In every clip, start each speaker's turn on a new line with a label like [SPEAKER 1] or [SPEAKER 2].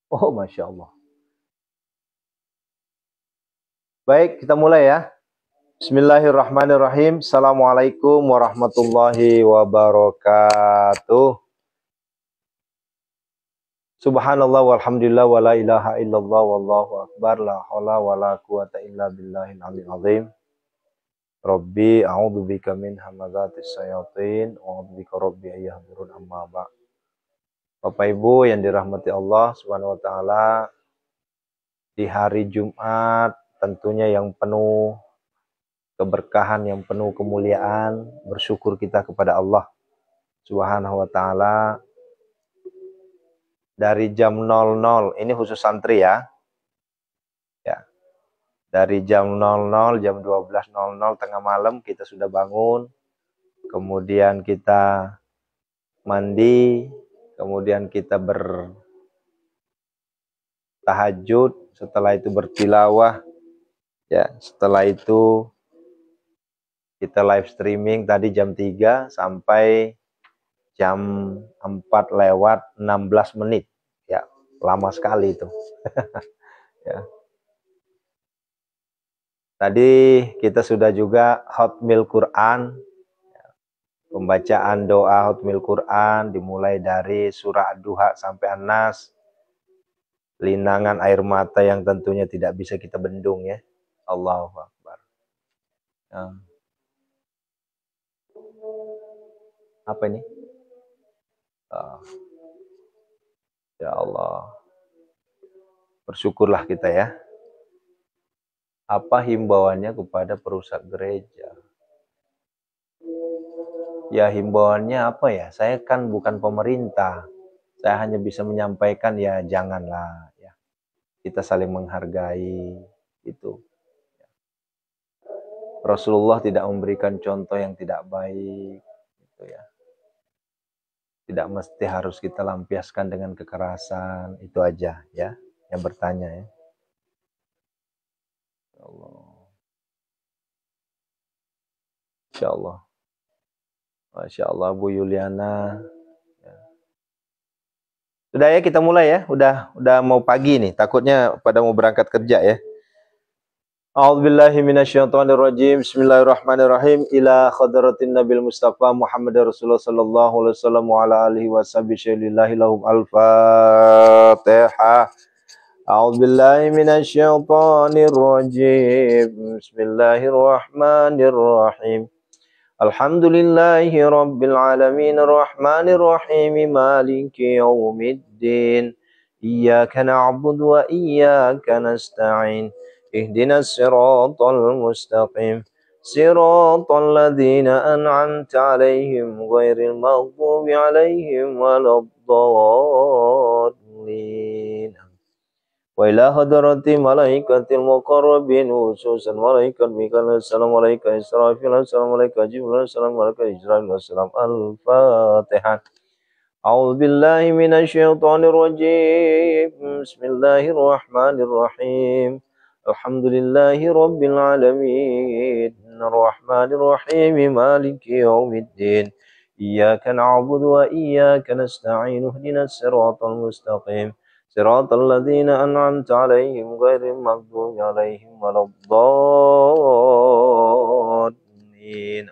[SPEAKER 1] Oh, Masya Allah. Baik, kita mulai ya. Bismillahirrahmanirrahim. Assalamualaikum warahmatullahi wabarakatuh. Subhanallah walhamdulillah wa la ilaha illallah wallahu akbar la haula wa la quwata illa billahil aliyil azim. Rabbi a'udzubika min hamazatis syayatin wa a'udzubika rabbi ayyahdurun amma ba'. Bapak Ibu yang dirahmati Allah Subhanahu wa taala, di hari Jumat tentunya yang penuh keberkahan, yang penuh kemuliaan, bersyukur kita kepada Allah Subhanahu wa taala. Dari jam 00, ini khusus santri ya. Ya. Dari jam 00, jam 12.00 tengah malam kita sudah bangun. Kemudian kita mandi, kemudian kita bertahajud, setelah itu bertilawah. Ya, setelah itu kita live streaming tadi jam 3 sampai jam 4:16. Ya, lama sekali itu. Ya. Tadi kita sudah juga Hotmil Quran, pembacaan doa Hotmil Quran dimulai dari surah Ad-Duha sampai An-Nas. Linangan air mata yang tentunya tidak bisa kita bendung ya. Allahu Akbar. Ya. Apa ini? Oh. Ya Allah. Bersyukurlah kita ya. Apa himbauannya kepada perusak gereja? Ya, himbauannya apa ya? Saya kan bukan pemerintah. Saya hanya bisa menyampaikan ya janganlah ya. Kita saling menghargai itu. Rasulullah tidak memberikan contoh yang tidak baik gitu ya. Tidak mesti harus kita lampiaskan dengan kekerasan, itu aja ya yang bertanya ya. Allah. Insya Allah. Masya Allah Bu Yuliana. Ya. Sudah ya, kita mulai ya. Udah mau pagi nih. Takutnya pada mau berangkat kerja ya. A'udzubillahi minasyaitonirrajim. Bismillahirrahmanirrahim. Ila khadratin Nabil Mustafa Muhammad Rasulullah sallallahu alaihi wasallam wa ala alihi washabihi lahum al-Fatihah. A'udzubillahi minasyaitonirrajim. Bismillahirrahmanirrahim. Alhamdulillahi rabbil alamin arrahmanir rahim maliki yaumiddin. Iyyaka na'budu wa iyyaka nasta'in. Ihdinas siratal mustaqim. Siratal ladzina an'amta 'alaihim ghairil maghdubi 'alaihim waladdallin. Wa ila hadrati malaikatil muqarrabin khususan malaikat Mikail assalam malaikat Israfil assalam malaikat Jibril assalam malaikat Israil assalam. Al-Fatihah. A'udzu billahi minasyaitonir rajim. Bismillahirrahmanirrahim. Alhamdulillahi rabbil alamin. Arrahmanir rahim. Maliki yaumiddin. Iyyaka na'budu wa iyyaka nasta'in. Ihdinas siratal mustaqim. Siratal ladzina an'amta 'alaihim ghairil maghdubi 'alaihim waladdallin.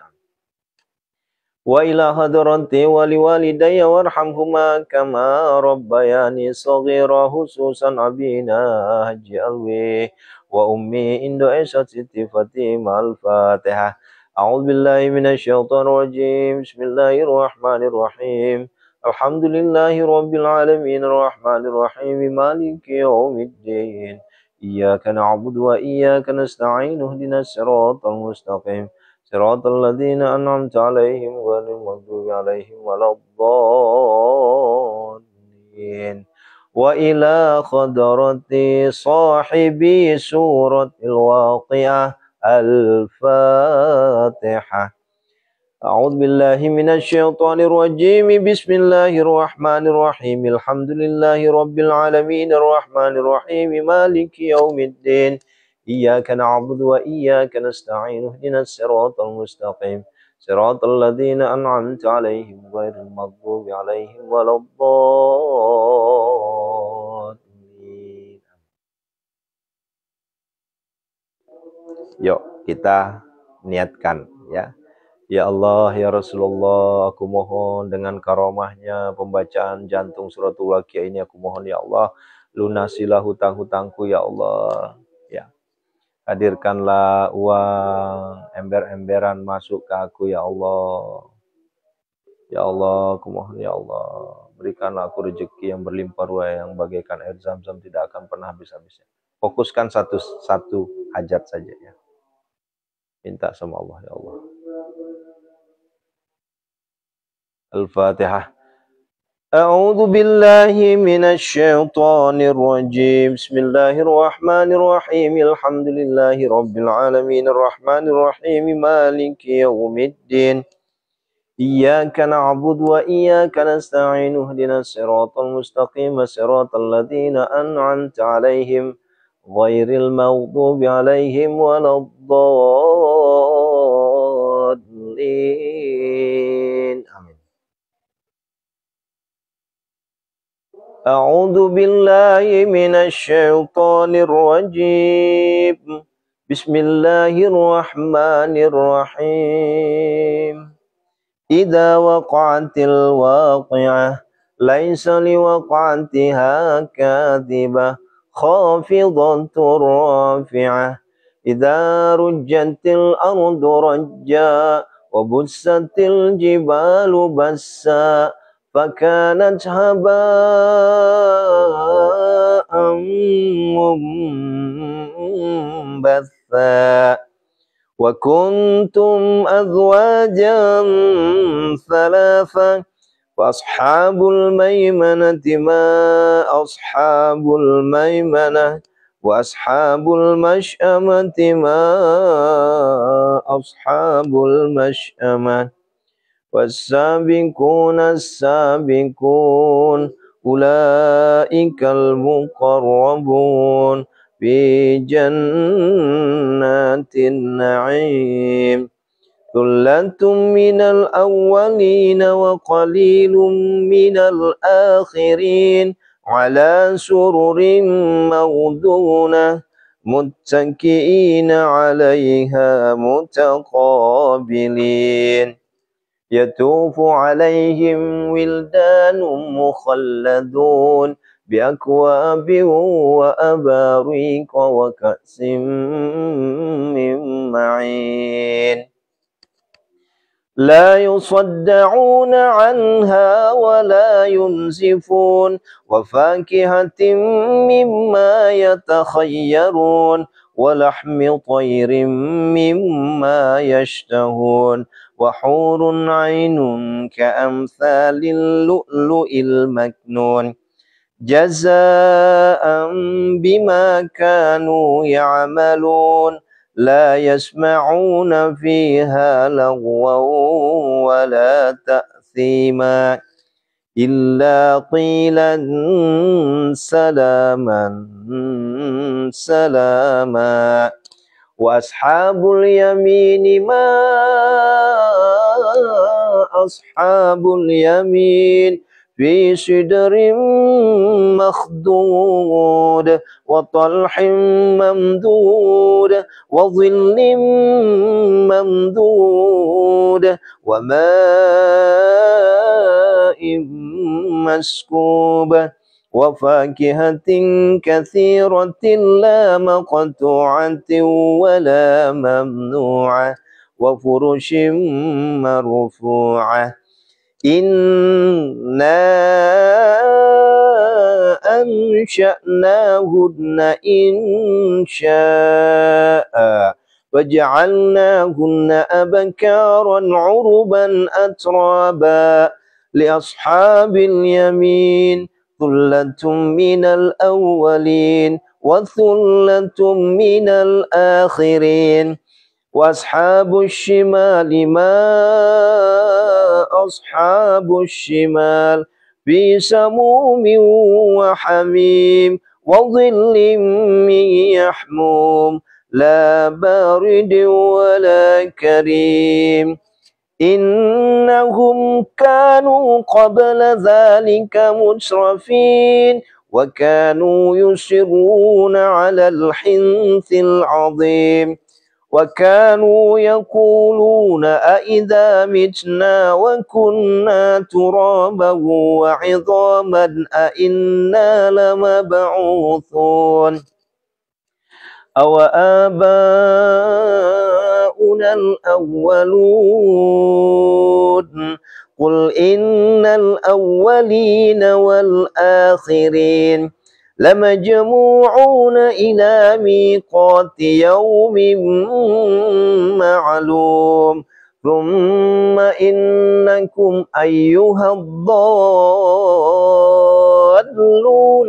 [SPEAKER 1] Wa ila hadrati waliwalidayya warhamhuma kama rabbayani shaghira khususan abina Haji Alwi wa ummi Indo Aisyah Siti Fatimah. Al-Fatihah. A'udzu billahi minasyaitonir rajim. Bismillahirrahmanirrahim. Alhamdulillahi rabbil alamin arrahmanir rahim maliki yaumiddin. Iyyaka na'budu wa iyyaka nasta'in ihdinas siratal mustaqim. Siratal ladzina an'amta 'alaihim ghairil maghdubi 'alaihim waladdallin. Wa ila khadrati sahibi suratil waqi'ah. Al-Fatihah. A'udzu billahi minasyaitonir rajim. Bismillahirrahmanirrahim. Alhamdulillahi rabbil alamin arrahmanir rahim maliki yaumiddin. Iyyaka na'budu wa iyyaka nasta'in. Ihdinas siratal mustaqim. Siratal ladzina an'amta 'alaihim ghairil maghdubi 'alaihim waladdallin. Yuk kita niatkan ya. Ya Allah, ya Rasulullah, aku mohon dengan karomahnya pembacaan jantung suratul Waqiah ini, aku mohon ya Allah, lunasilah hutang-hutangku ya Allah. Ya, hadirkanlah uang ember-emberan masuk ke aku ya Allah. Ya Allah, aku mohon ya Allah, berikanlah aku rezeki yang berlimpah ruah yang bagaikan air zam-zam tidak akan pernah habis-habisnya. Fokuskan satu hajat saja ya. Minta sama Allah ya Allah. Al-Fatihah. A'udzu billahi minasy syaithanir rajim. Bismillahirrahmanirrahim. Alhamdulillahi rabbil alamin arrahmanir rahim maliki yaumiddin. Iyyaka na'budu wa iyyaka nasta'in ihdinas siratal mustaqim siratal ladzina an'amta 'alaihim ghairil maghdubi 'alaihim waladdallin. Amin. A'udzu billahi minasy syaithanir rajim. Bismillahirrahmanirrahim. Idza waqa'atil waqi'ah laisa liwaqa'atiha kadhibah khafidatur rafi'ah idza rujjatil ardu rajja wa bussatil jibalu bassa fakanat haba'an mumbatha wa kuntum azwajan thalatha wa ashabul maimanati ma ashabul maimanah wa ashabul mash'amati ma ashabul mash'amah was-sabiquna as-sabiqun ulaikal muqarrabun fi jannatin na'im thullatun minal awwalin wa qalilun minal akhirin ala sururin mawdunah muttaki'ina 'alaiha mutaqabilin yatufu 'alaihim wildanun mukhalladun بأكواب وأباريق وكأس من معين لا يصدعون عنها ولا ينزفون وفاكهة مما يتخيرون ولحم طير مما يشتهون وحور عين كأمثال اللؤلؤ المكنون جزاء بما كانوا يعملون لا يسمعون فيها لغوا ولا تأثيما إلا قيلا سلاما سلاما وأصحاب اليمين ما أصحاب اليمين في سدر مخضود وطلح ممدود وظل ممدود وماء مسكوب وفاكهة كثيرة لا مقطوعة ولا ممنوعة وفرش مرفوعة إنا أنشأناهن إنشاء وجعلناهن أبكارا عربا أترابا لأصحاب اليمين ثلة من الأولين وثلة من الآخرين وأصحاب الشمال ما أصحاب الشمال في سموم وحميم وظل من يحموم لا بارد ولا كريم إنهم كانوا قبل ذلك مسرفين وكانوا يصرون على الحنث العظيم وكانوا يقولون أإذا متنا وكنا ترابا وعظاما أإنا لمبعوثون أو آباؤنا الأولون قل إن الأولين والآخرين لمجموعون إلى ميقات يوم معلوم ثم إنكم أيها الضالون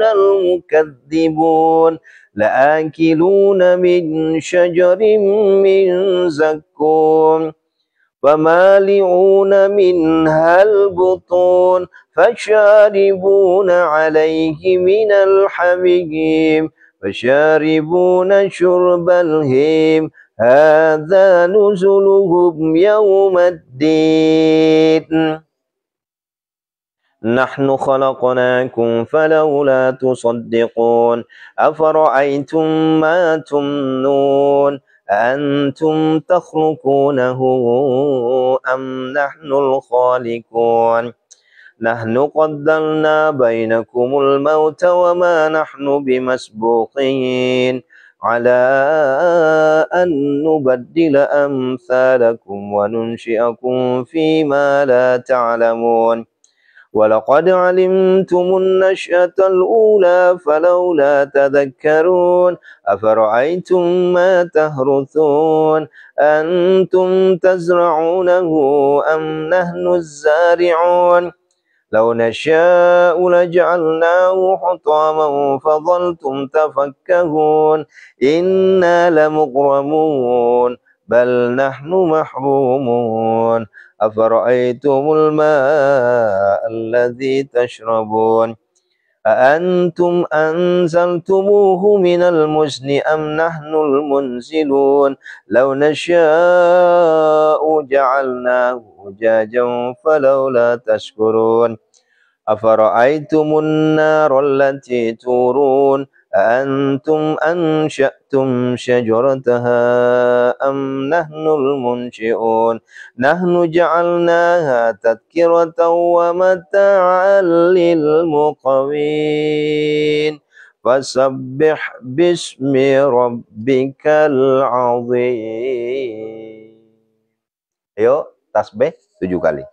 [SPEAKER 1] المكذبون لآكلون من شجر من زقوم فمالئون منها البطون فشاربون عليه من الحميم فشاربون شرب الهيم هذا نزلهم يوم الدين نحن خلقناكم فلولا تصدقون أفرأيتم ما تمنون أأنتم تخلقونه أم نحن الخالقون نحن قدرنا بينكم الموت وما نحن بمسبوقين على أن نبدل أمثالكم وننشئكم فيما لا تعلمون ولقد علمتم النشأة الأولى فلولا تذكرون أفرأيتم ما تهرثون أنتم تزرعونه أم نحن الزارعون لو نشاء لجعلناه حطاما فظلتم تفكهون إنا لمغرمون بل نحن محرومون أفرأيتم الماء الذي تشربون أأنتم أنزلتموه من المزن أم نحن المنزلون لو نشاء جعلناه أجاجا فلولا تشكرون أفرأيتم النار التي تورون أأنتم أنشأتم شجرتها أم نحن المنشئون نحن جعلناها تذكرة ومتاعا للمقوين فسبح باسم ربك العظيم. Ayo tasbih 7 kali.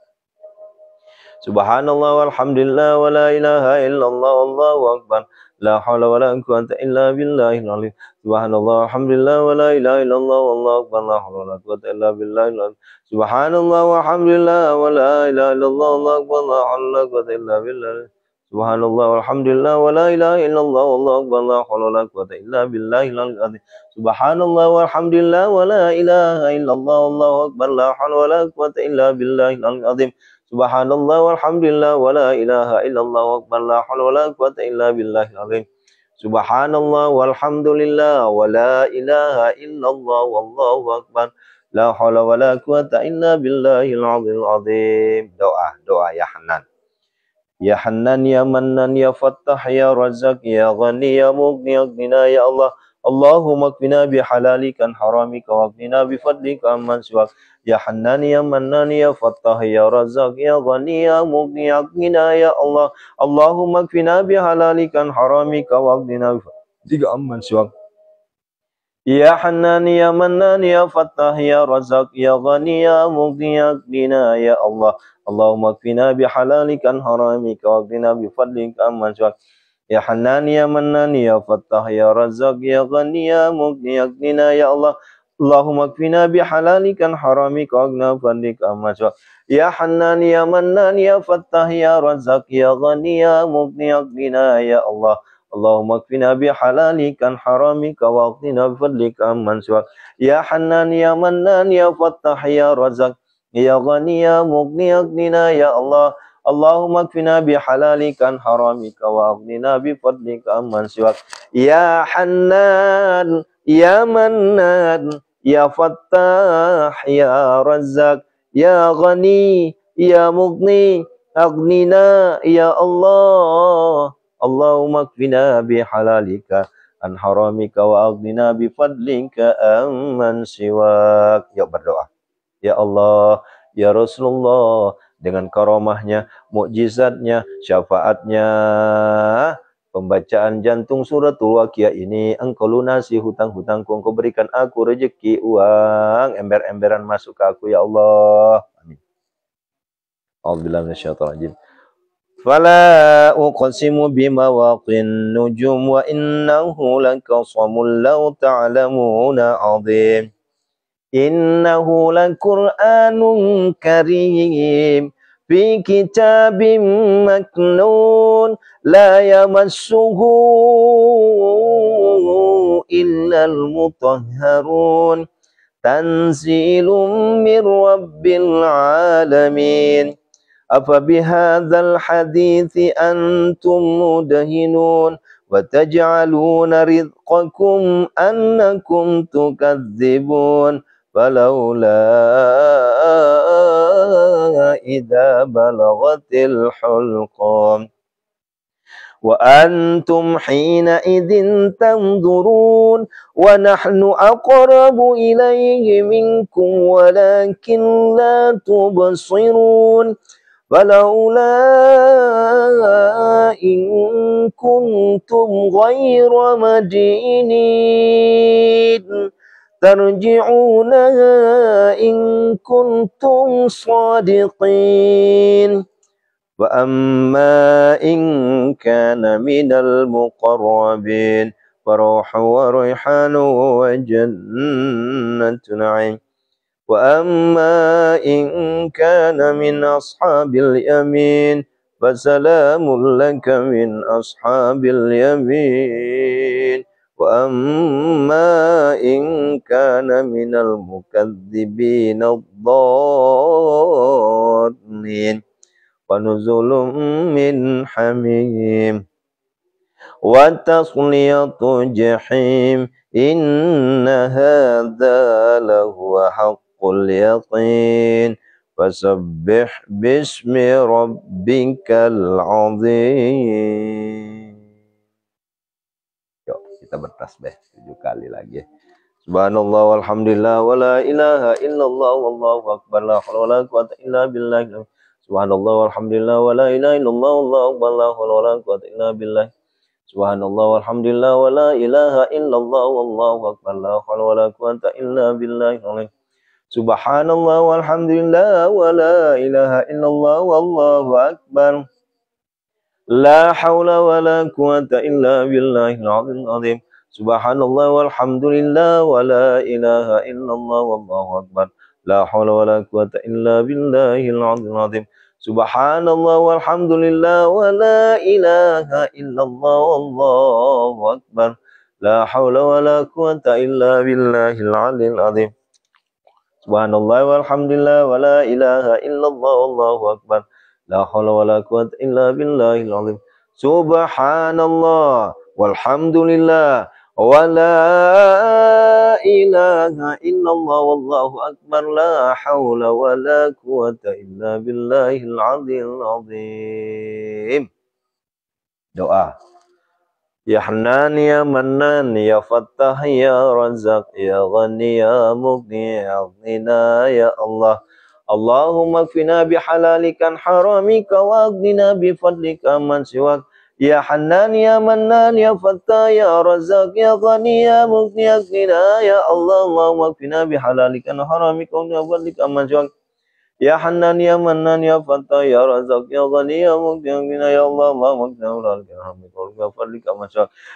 [SPEAKER 1] Subhanallah walhamdulillah wa la ilaha illallah wallahu akbar la hawla wa la quwwata illa billahil azim. Subhanallah walhamdulillah wa la ilaha illallah wallahu akbar la hawla wa la quwwata illa billahil azim. Subhanallah walhamdulillah wa la ilaha illallah wallahu akbar la hawla wa la quwwata illa billah. Subhanallah walhamdulillah wa la ilaha illallah wallahu akbar la hawla wa la quwwata illa billahil azim. Subhanallah walhamdulillah wa la ilaha illallah wallahu akbar la hawla wa la quwwata illa billahil azim. Subhanallah walhamdulillah wa la ilaha illallah wa akbar la hawla wa la quwwata illa billahil azim. Subhanallah walhamdulillah wa la ilaha illallah wallahu akbar la hawla wa la quwwata illa billahil azim. Doa ya Hanan. Ya Hanan ya Mannan ya Fattah ya Razzaq ya Ghani ya Mughni aghnina ya Allah. Allahumma qina bihalalikan haramika wa qina bifadlika amman siwak. Ya Hanan ya Mannan ya Fattah ya Razzaq ya Ghani ya Mughni aghnina ya Allah. Allahumma qina bihalalikan haramika wa qina bifadlika amman siwak. Ya Hanan ya Mannan ya Fattah ya Razzaq ya Ghani ya Mughni aghnina ya Allah. Allahumma qina bihalalikan haramika wa qina bifadlika amman siwak. Ya Hanan ya Mannan ya Fattah ya Razzaq ya Ghani ya Mughni aghnina ya Allah. Allahumma qina bihalalikan haramika wa qina bifadlika amman siwak. Ya Hanan ya Mannan ya Fattah ya Razzaq ya Ghani ya Mughni aghnina ya Allah. Allahumma qina bihalalikan haramika wa qina bifadlika amman siwak. Ya Hanan ya Mannan ya Fattah ya Razzaq ya Ghani ya Mughni aghnina ya Allah. Allahumma qina bihalalikan haramika wa qina bifadlika amman siwak. Ya Hanan ya Mannan ya Fattah ya Razzaq ya Ghani ya Mughni aghnina ya Allah. Allahumma qina bihalalika an haramika wa aghnina bifadlika amman siwak. Yuk berdoa. Ya Allah, ya Rasulullah, dengan karomahnya, mukjizatnya, syafaatnya, pembacaan jantung suratul Waqiah ini, engkau lunasi hutang-hutangku, engkau berikan aku rezeki, uang, ember-emberan masuk ke aku, ya Allah. Amin. A'udzubillahi minasyaitonir rajim. Fala uqsimu bimawaqin nujum wa innahu laqasamun law ta'lamuna 'azim. Innahu laqur'anun karim fi kitabim maknun la yamassuhu illal mutahharun tanzilum mir rabbil alamin. Afabihadzal hadithi antum mudhinun wa taj'aluna rizqakum annakum tukadzibun falawla idza balaghatil hulqum wa antum hina idzin tanzurun wa nahnu aqrabu ilayhi minkum walakin la tubsirun فلولا إن كنتم غير مدينين ترجعونها إن كنتم صادقين وأما إن كان من المقربين فروح وريحان وجنة نعيم وأما إن كان من أصحاب اليمين فسلام لك من أصحاب اليمين وأما إن كان من المكذبين الضالين فنزل من حميم وتصلية جحيم إن هذا لهو حق اليقين fasabbih bismi rabbikal azim. Yuk kita bertasbih 7 kali lagi. Subhanallah walhamdulillah wala ilaha illallah wallahu akbar la haula wala quwwata illa billah. Subhanallah walhamdulillah wala ilaha illallah wallahu akbar la haula wala quwwata illa billah. Subhanallah walhamdulillah wala ilaha illallah wallahu akbar la haula wala quwwata illa billah. Subhanallah walhamdulillah wala ilaha illallah wallahu akbar la haula wala quwwata illa billahil azim. Subhanallah walhamdulillah wala ilaha illallah wallahu akbar la haula wala quwwata illa billahil azim. Subhanallah walhamdulillah wala ilaha illallah wallahu akbar la haula wala quwwata illa billahil azim. Subhanallah walhamdulillah wala ilaha illallah wallahu akbar la haula wala quwwata illa billahil azim. Subhanallah walhamdulillah wala ilaha illallah wallahu akbar la haula wala quwwata illa billahil azim. Doa. Ya Hanan ya Mannan ya Fattah ya Razzaq ya Ghani ya Mughni ya Aghnina ya Allah. Allahumma kfina bihalalikan haramika wa aghnina bifadlika man siwak. Ya Hanan ya Mannan ya Fattah ya Razzaq ya Ghani ya Mughni ya Aghnina ya Allah. Allahumma kfina bihalalikan haramika wa bifadlika man siwak. Ya Hanan ya Mannan ya Fattah ya Razzaq ya Ghani ya Mughni ya Allah. Allahumma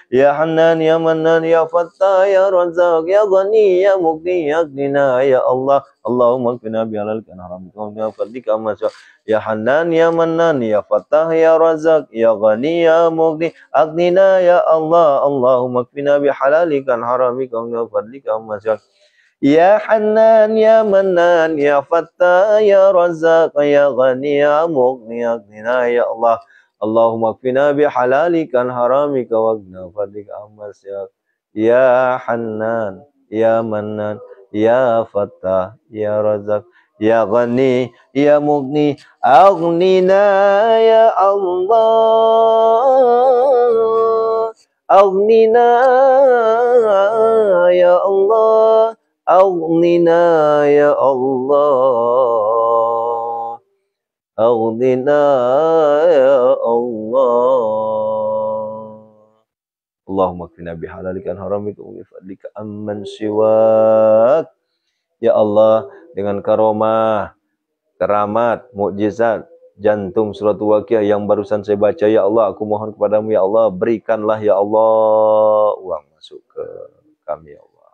[SPEAKER 1] ya Hanan ya Mannan ya Fattah ya Razzaq ya Ghani ya Mughni ya Allah. Allahumma qina bihalalika haramika wa bifadlika ma syaa. Ya Hanan ya Mannan ya Fattah ya Razzaq ya Ghani ya Mughni aghnina ya Allah. Allahumma qina bihalalika haramika wa bifadlika ma syaa. Ya Hanan ya Mannan ya Fattah ya Razzaq ya Ghani ya Mughni aghnina ya Allah. Allahumma kfina bihalalika haramika waghna fadlika amma syak. Ya Hanan ya Mannan ya Fattah ya Razzaq ya Ghani ya Mughni aghnina ya Allah. Aghnina ya Allah, aghnina ya Allah, aghnina ya Allah. Allahumma qina bihalalika an haramika wa bifadlika amman siwak. Ya Allah, dengan karomah, keramat, mukjizat, jantung surat Waqiah yang barusan saya baca, ya Allah, aku mohon kepadamu, ya Allah, berikanlah, ya Allah, uang masuk ke kami, ya Allah.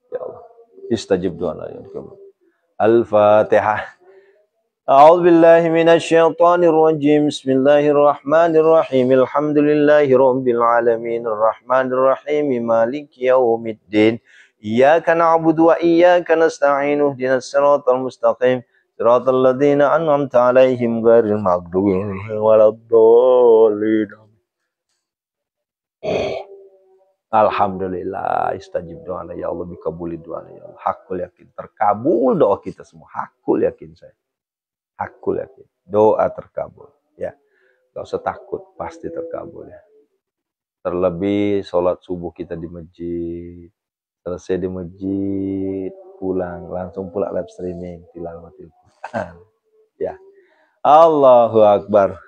[SPEAKER 1] Ya Allah, istajib doana ya Allah. Al-Fatihah. أعوذ بالله من الشيطان الرجيم بسم الله الرحمن الرحيم الحمد لله رب العالمين الرحمن الرحيم مالك يوم الدين إياك نعبد وإياك نستعين اهدنا الصراط المستقيم صراط الذين أنعمت عليهم غير المغضوب عليهم ولا الضالين. Alhamdulillah, istajib doa ya Allah, bikabuli doa ya Allah. Hakul yakin terkabul doa kita semua. Hakul yakin saya. Hakul yakin doa terkabul ya. Gak usah takut, pasti terkabul ya. Terlebih sholat subuh kita di masjid, selesai di masjid pulang langsung pula live streaming tilawatil Quran ya. Allahu Akbar.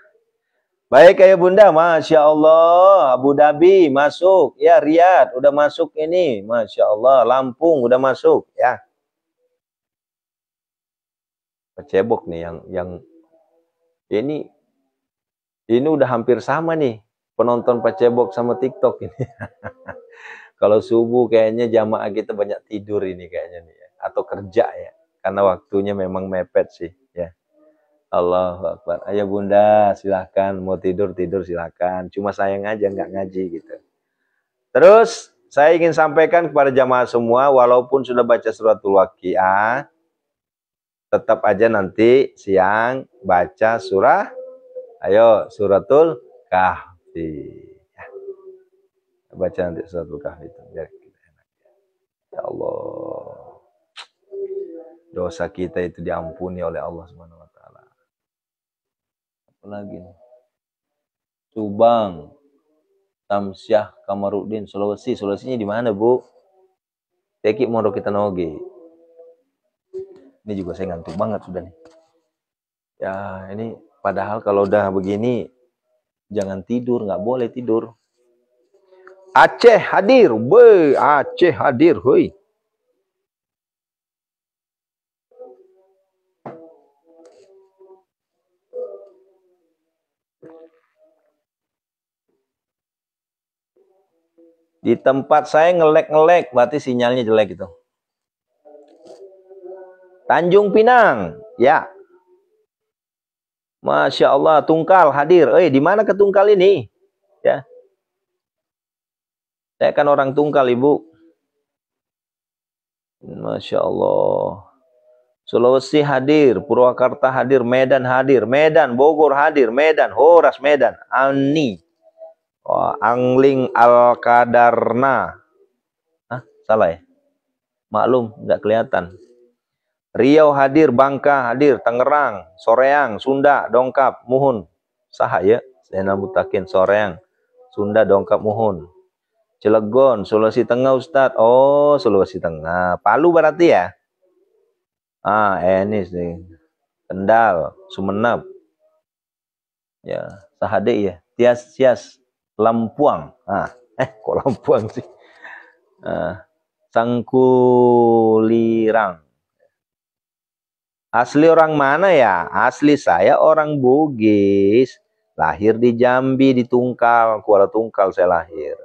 [SPEAKER 1] Baik ayah bunda, Masya Allah, Abu Dhabi masuk, ya Riyadh udah masuk ini, Masya Allah, Lampung udah masuk, ya. Pecebok nih yang ini udah hampir sama nih, penonton Pecebok sama TikTok ini. Kalau subuh kayaknya jamaah kita banyak tidur ini kayaknya nih, ya. Atau kerja ya, karena waktunya memang mepet sih, ya. Allahu Akbar. Ayah bunda silahkan, mau tidur silahkan. Cuma sayang aja nggak ngaji gitu. Terus saya ingin sampaikan kepada jamaah semua, walaupun sudah baca suratul Waqiah, tetap aja nanti siang baca suratul Kahfi. Baca nanti suratul Kahfi itu biar kita enak. Ya Allah, dosa kita itu diampuni oleh Allah Subhanahu wa taala. Apalagi nih? Subang, Tamsyah, Kamarudin, Sulawesi. Sulawesinya di mana, Bu? Teki Moro kita noge. Ini juga saya ngantuk banget sudah nih. Ya, ini padahal kalau udah begini jangan tidur, nggak boleh tidur. Aceh hadir, be, Aceh hadir, hoi. Di tempat saya ngelek-ngelek, berarti sinyalnya jelek itu. Tanjung Pinang, ya. Masya Allah, Tungkal hadir. Di mana ke Tungkal ini? Ya. Saya kan orang Tungkal, Ibu. Masya Allah. Sulawesi hadir, Purwakarta hadir, Medan hadir, Medan, Bogor hadir, Medan, Horas Medan, Ani. Angling Al-Qadarna. Salah ya? Maklum, nggak kelihatan. Riau hadir, Bangka hadir, Tangerang, Soreang, Sunda, Dongkap, Muhun. Sahaya, saya namutakin Soreang, Sunda, Dongkap, Muhun. Cilegon, Sulawesi Tengah Ustadz. Oh, Sulawesi Tengah. Palu berarti ya? Enis nih. Kendal, Sumeneb. Ya, Sahade ya. Tias, Lampuang. Kok Lampuang sih? Sangkulirang. Asli orang mana ya? Asli saya orang Bugis. Lahir di Jambi, di Tungkal. Kuala Tungkal saya lahir.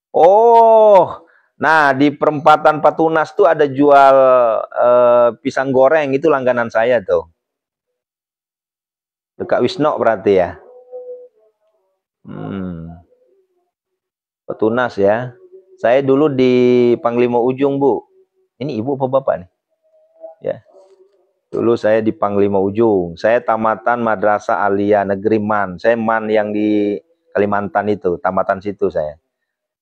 [SPEAKER 1] Oh, nah di perempatan Patunas tuh ada jual pisang goreng. Itu langganan saya tuh. Dekat Wisno berarti ya. Petunas ya. Saya dulu di Panglima Ujung, Bu. Ini ibu apa bapak nih? Ya. Dulu saya di Panglima Ujung. Saya tamatan Madrasah Alia Negeri Man. Saya Man yang di Kalimantan itu, tamatan situ saya.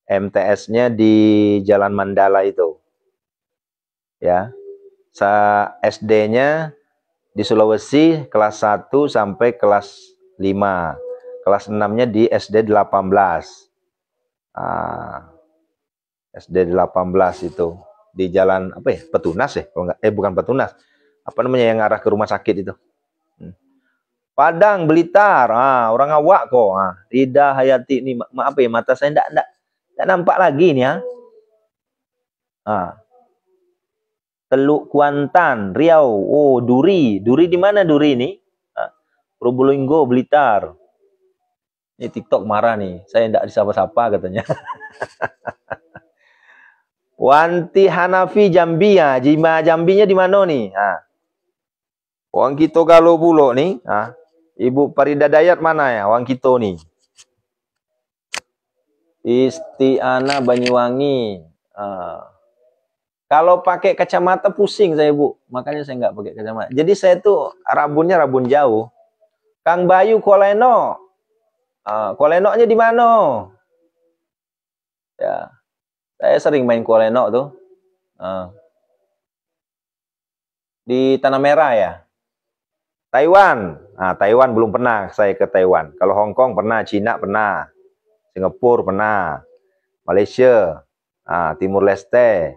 [SPEAKER 1] MTS-nya di Jalan Mandala itu. Ya. SD-nya di Sulawesi kelas 1 sampai kelas 5. Kelas 6-nya di SD 18. SD 18 itu di jalan apa ya? Petunas ya? Kalau enggak, bukan Petunas. Apa namanya yang arah ke rumah sakit itu? Padang, Blitar. Orang awak kok. Rida Hayati ini maaf ya, mata saya enggak nampak lagi nih ya. Teluk Kuantan, Riau. Oh, Duri. Duri di mana Duri ini? Probolinggo, Blitar. Ini TikTok marah nih. Saya enggak disapa-sapa katanya. Wanti Hanafi Jambi ya. Jima Jambinya di mana nih? Wang Kito Galo Pulo nih. Ibu Farida Dayat mana ya? Wang Kito nih. Istiana Banyuwangi. Kalau pakai kacamata pusing saya, Bu. Makanya saya nggak pakai kacamata. Jadi saya tuh rabunnya rabun jauh. Kang Bayu Koleno. Kolenonya di mana? Ya. Saya sering main Koleno tuh. Di Tanah Merah ya. Taiwan. Taiwan belum pernah saya ke Taiwan. Kalau Hong Kong pernah, Cina pernah. Singapura pernah. Malaysia, Timur Leste,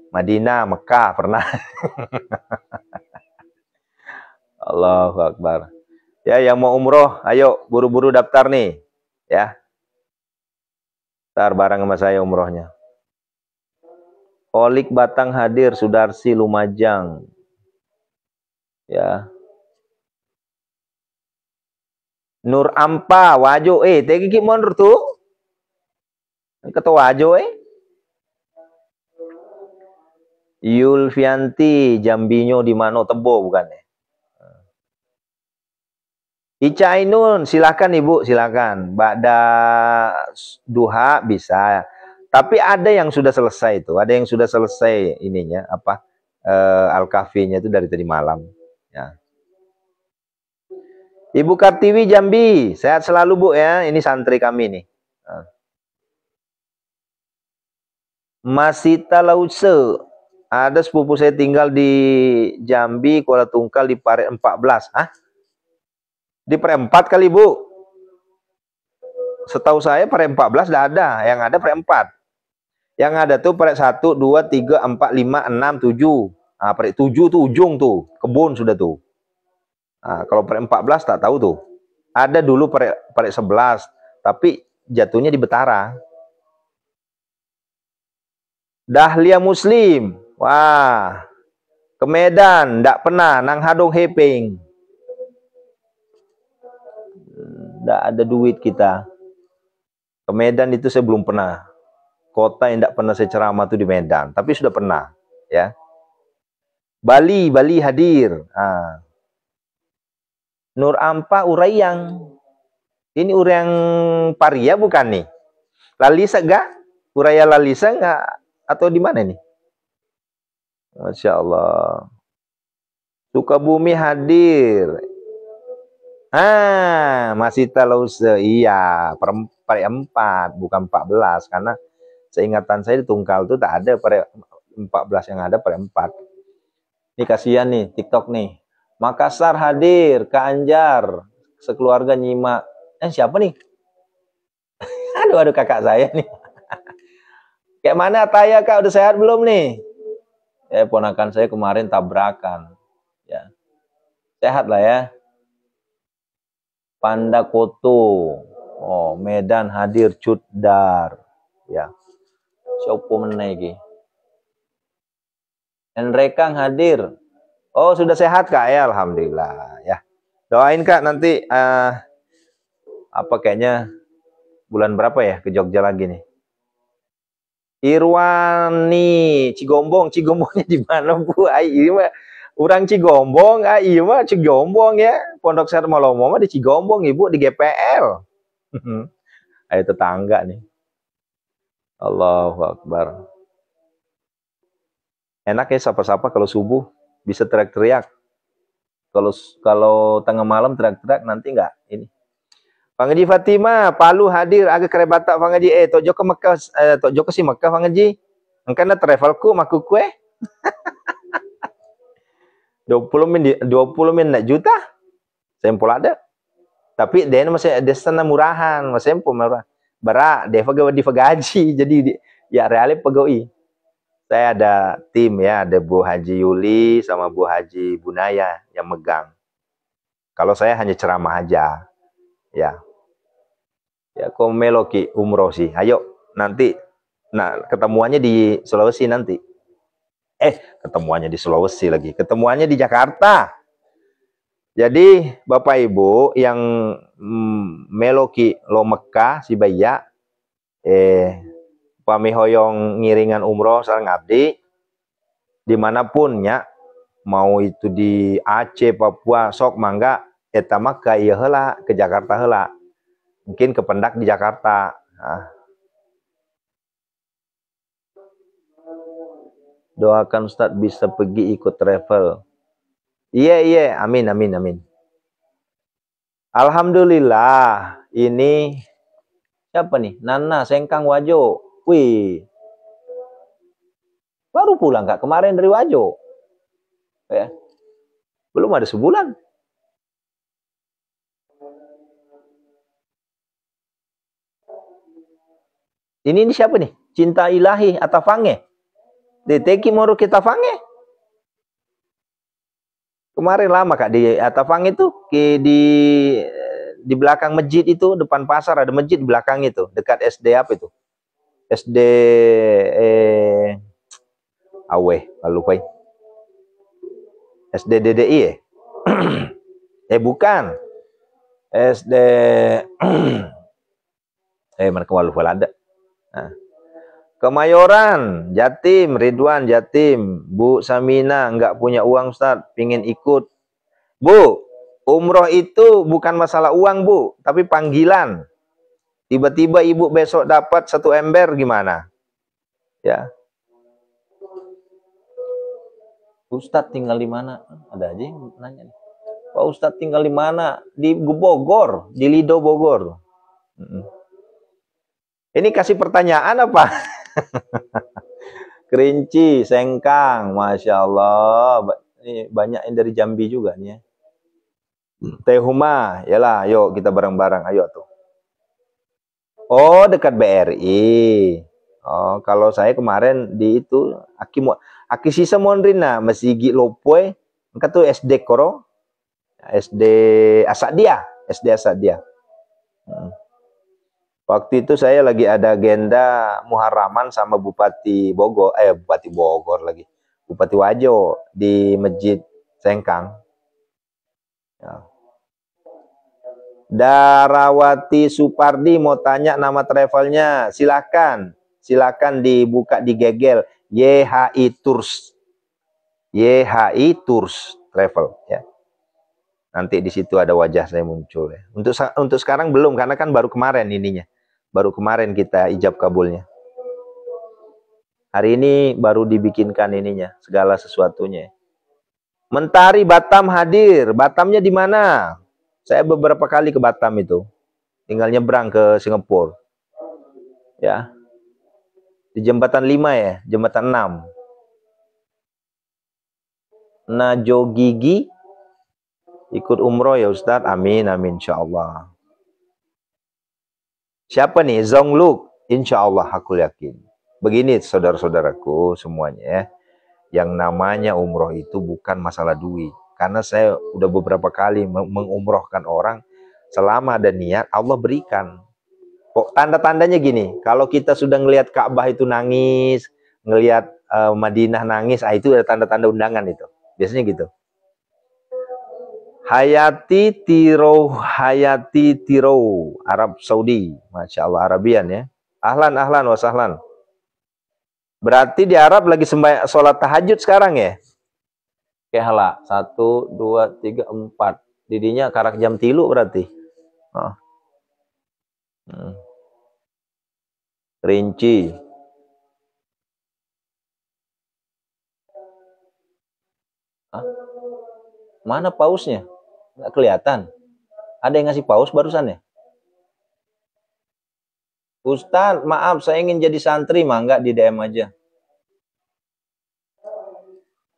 [SPEAKER 1] Madinah, Mekah pernah. Allahu Akbar. Ya, yang mau umroh, ayo buru-buru daftar nih. Ya. Ntar bareng sama saya umrohnya. Olik Batang hadir, Sudarsi Lumajang. Ya. Nur Ampa, Wajo, tegi mundur tuh. Ketua Wajo, Yulfianti, Jambinyo di Mano Tebo bukan ya? Ica Ainun, silakan Ibu, silakan. Ba'da duha bisa. Tapi ada yang sudah selesai itu, ada yang sudah selesai ininya apa? Al-Kahfinya itu dari tadi malam, ya. Ibu Kartiwi Jambi, sehat selalu Bu ya. Ini santri kami nih. Masita Lause, ada sepupu saya tinggal di Jambi, Kuala Tungkal di Paret 14. Di Paret 4 kali Bu. Setahu saya Paret 14 tidak ada, yang ada Paret 4. Yang ada tuh Paret 1, 2, 3, 4, 5, 6, 7. Paret 7 tuh ujung tuh, kebun sudah tuh. Kalau Paret 14 tak tahu tuh. Ada dulu Paret 11, tapi jatuhnya di Betara. Dahlia Muslim. Wah. Ke Medan, ndak pernah. Nang Hadong Heping. Ndak ada duit kita. Ke Medan itu saya belum pernah. Kota yang ndak pernah saya ceramah tuh di Medan. Tapi sudah pernah. Ya. Bali hadir. Nur Ampa Urayang. Ini Urayang Paria bukan nih? Lalisa enggak? Uraya Lalisa enggak? Atau di mana nih? Masya Allah. Sukabumi hadir. Masih Talause. Iya, Paret 4, bukan 14. Karena seingatan saya di Tungkal itu tak ada Paret 14, yang ada Paret 4. Ini kasihan nih, TikTok nih. Makassar hadir, Kak Anjar, sekeluarga nyimak. Siapa nih? Aduh, kakak saya nih. Kayak mana Ataya Kak, udah sehat belum nih? Ponakan saya kemarin tabrakan. Ya. Sehat lah ya. Panda Koto. Medan hadir Cudar. Ya. Siapa meneh iki? Enrekang hadir. Sudah sehat Kak ya, alhamdulillah ya. Doain Kak nanti kayaknya bulan berapa ya ke Jogja lagi nih. Irwani Cigombongnya di mana Bu? Ini mah orang Cigombong, iya mah Cigombong ya. Pondok Seret Malomo mah di Cigombong Ibu, di GPL. Ayo tetangga nih. Allahu Akbar. Enak ya sapa-sapa kalau subuh bisa teriak-teriak. Kalau tengah malam teriak-teriak nanti enggak ini. Pangaji Fatima, Palu hadir agak kerebatak Pangaji. Tok Joko Mekah, Tok Joko si Mekah Pangaji. Engkana travelku maku kue. 20 min nak juta. Sempol ada. Tapi dia masih ada sana murahan, masih sempol murah. Berak, dia gaji. Jadi ya realnya pegawai. Saya ada tim ya, ada Bu Haji Yuli sama Bu Haji Bunaya yang megang. Kalau saya hanya ceramah aja. Ya. Ya, kok meloki umroh sih. Ayo nanti. Nah, ketemuannya di Sulawesi nanti. Ketemuannya di Sulawesi lagi. Ketemuannya di Jakarta. Jadi Bapak Ibu yang meloki lo Mekah si Baya pami hoyong ngiringan umroh sareng abdi dimanapun ya, mau itu di Aceh, Papua, sok mangga eta mah ka ieu heula, ke Jakarta heula. Mungkin ke Pendak di Jakarta. Nah. Doakan Ustadz bisa pergi ikut travel. Iya, amin. Alhamdulillah, ini siapa nih? Nana Sengkang Wajo. Wih, baru pulang Kak kemarin dari Wajo. Ya, belum ada sebulan. Ini siapa nih? Cinta Ilahi Atafange. Deteki Moro kita Fange. Kemarin lama Kak di Atafange itu di belakang masjid itu, depan pasar ada masjid di belakang itu, dekat SD apa itu? SD lupa. SD DDI ya? Bukan. SD mana lupa ada. Nah. Kemayoran, Jatim, Ridwan, Jatim. Bu Samina nggak punya uang Ustaz, pingin ikut. Bu, umroh itu bukan masalah uang Bu, tapi panggilan. Tiba-tiba ibu besok dapat 1 ember gimana? Ya. Ustadz tinggal di mana? Ada aja yang nanya. Pak Ustadz tinggal di mana? Di Bogor, di Lido Bogor. Ini kasih pertanyaan apa? Kerinci, Sengkang, Masya Allah. Ini banyak yang dari Jambi juga nih ya. Tehuma, yalah, yuk kita bareng-bareng, ayo tuh. Oh, dekat BRI. Oh, kalau saya kemarin di itu, Aki sisa mondrina, Masigi Lopoy, engka tuh SD Koro, SD Asadia. Waktu itu saya lagi ada agenda muharraman sama Bupati Bogor lagi. Bupati Wajo di Masjid Sengkang. Ya. Darawati Supardi mau tanya nama travelnya. Silakan dibuka di Google YHI Tours. YHI Tours Travel ya. Nanti di situ ada wajah saya muncul ya. Untuk sekarang belum karena kan baru kemarin ininya. Baru kemarin kita ijab kabulnya. Hari ini baru dibikinkan ininya, segala sesuatunya. Mentari Batam hadir. Batamnya di mana? Saya beberapa kali ke Batam itu. Tinggal nyebrang ke Singapura. Ya. Di jembatan 5 ya, jembatan 6. Najo Gigi ikut umroh ya Ustadz. Amin insyaallah. Siapa nih? Zongluk. Insyaallah aku yakin. Begini saudara-saudaraku semuanya ya. Yang namanya umroh itu bukan masalah duit. Karena saya udah beberapa kali mengumrohkan orang. Selama ada niat, Allah berikan. Kok tanda-tandanya gini. Kalau kita sudah ngelihat Ka'bah itu nangis. Ngelihat Madinah nangis. Itu ada tanda-tanda undangan itu. Biasanya gitu. Hayati Tiro Arab Saudi, Masya Allah, Arabian ya. Ahlan wasahlan. Berarti di Arab lagi sholat tahajud sekarang ya. Oke hala 1, 2, 3, 4. Didinya karak jam 3 berarti. Oh. Rinci. Mana pausnya? Nggak kelihatan. Ada yang ngasih paus barusan ya? Ustaz, maaf saya ingin jadi santri, mangga di DM aja.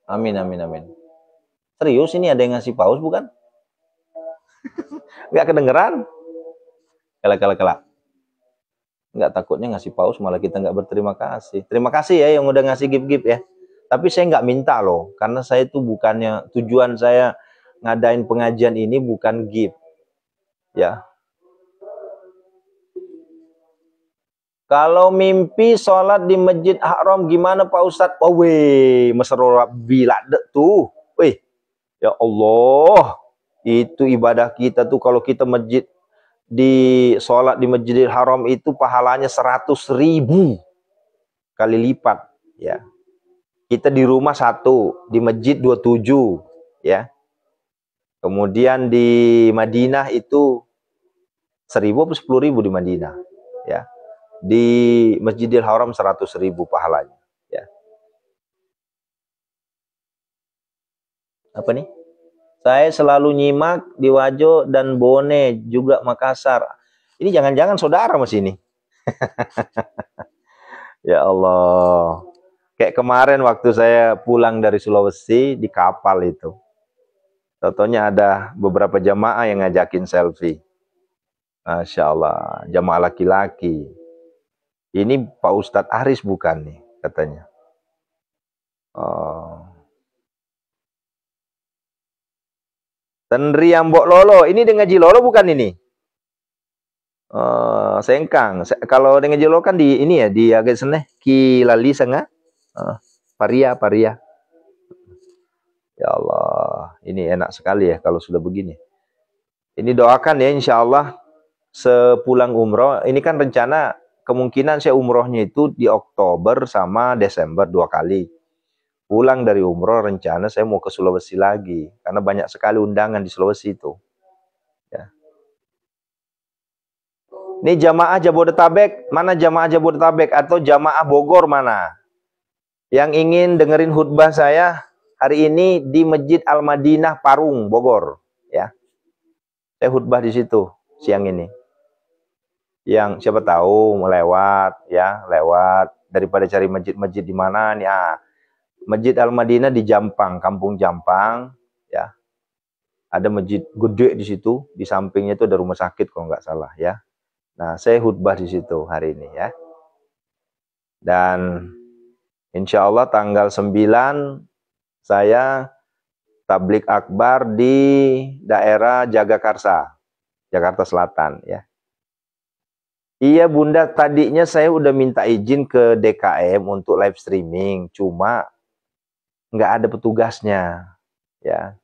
[SPEAKER 1] Amin. Serius ini ada yang ngasih paus bukan? Nggak kedengeran? Kelak. Nggak, takutnya ngasih paus malah kita nggak berterima kasih. Terima kasih ya yang udah ngasih gift-gift ya. Tapi saya nggak minta loh, karena saya tuh bukannya, tujuan saya ngadain pengajian ini bukan gift. Ya. Kalau mimpi sholat di Masjid Haram gimana Pak Ustadz? Oh weh, mesra bila tuh. Weh, ya Allah. Itu ibadah kita tuh kalau kita sholat di Masjidil Haram itu pahalanya 100.000 kali lipat ya. Kita di rumah 1, di masjid 27 ya. Kemudian di Madinah itu 1.000 atau 10.000 di Madinah ya. Di Masjidil Haram 100.000 pahalanya ya. Apa nih? Saya selalu nyimak di Wajo dan Bone juga Makassar. Ini jangan-jangan saudara mas ini. Ya Allah. Kayak kemarin waktu saya pulang dari Sulawesi di kapal itu. Contohnya ada beberapa jamaah yang ngajakin selfie. Masya Allah, jamaah laki-laki. Ini Pak Ustadz Aris bukan nih, katanya. Oh. Tenri Ambok Lolo, ini dengan Jilolo bukan ini? Sengkang. Kalau dengan Jilolo kan di ini ya, di agak seneh Ki Lali Sengah. Paria. Ya Allah, ini enak sekali ya kalau sudah begini. Ini doakan ya insya Allah sepulang umroh. Ini kan rencana kemungkinan saya umrohnya itu di Oktober sama Desember 2 kali. Pulang dari umroh rencana saya mau ke Sulawesi lagi. Karena banyak sekali undangan di Sulawesi itu. Ya. Ini jamaah Jabodetabek, mana jamaah Jabodetabek atau jamaah Bogor mana? Yang ingin dengerin khutbah saya hari ini di Masjid Al-Madinah Parung, Bogor, ya. Saya khutbah di situ siang ini. Yang siapa tahu mau lewat, ya, lewat daripada cari masjid-masjid di mana nih? Masjid Al-Madinah di Jampang, Kampung Jampang, ya. Ada masjid gede di situ, di sampingnya itu ada rumah sakit kalau nggak salah, ya. Nah, saya khutbah di situ hari ini, ya. Dan insya Allah tanggal 9 saya tablik akbar di daerah Jagakarsa, Jakarta Selatan ya. Iya Bunda, tadinya saya udah minta izin ke DKM untuk live streaming, cuma nggak ada petugasnya ya.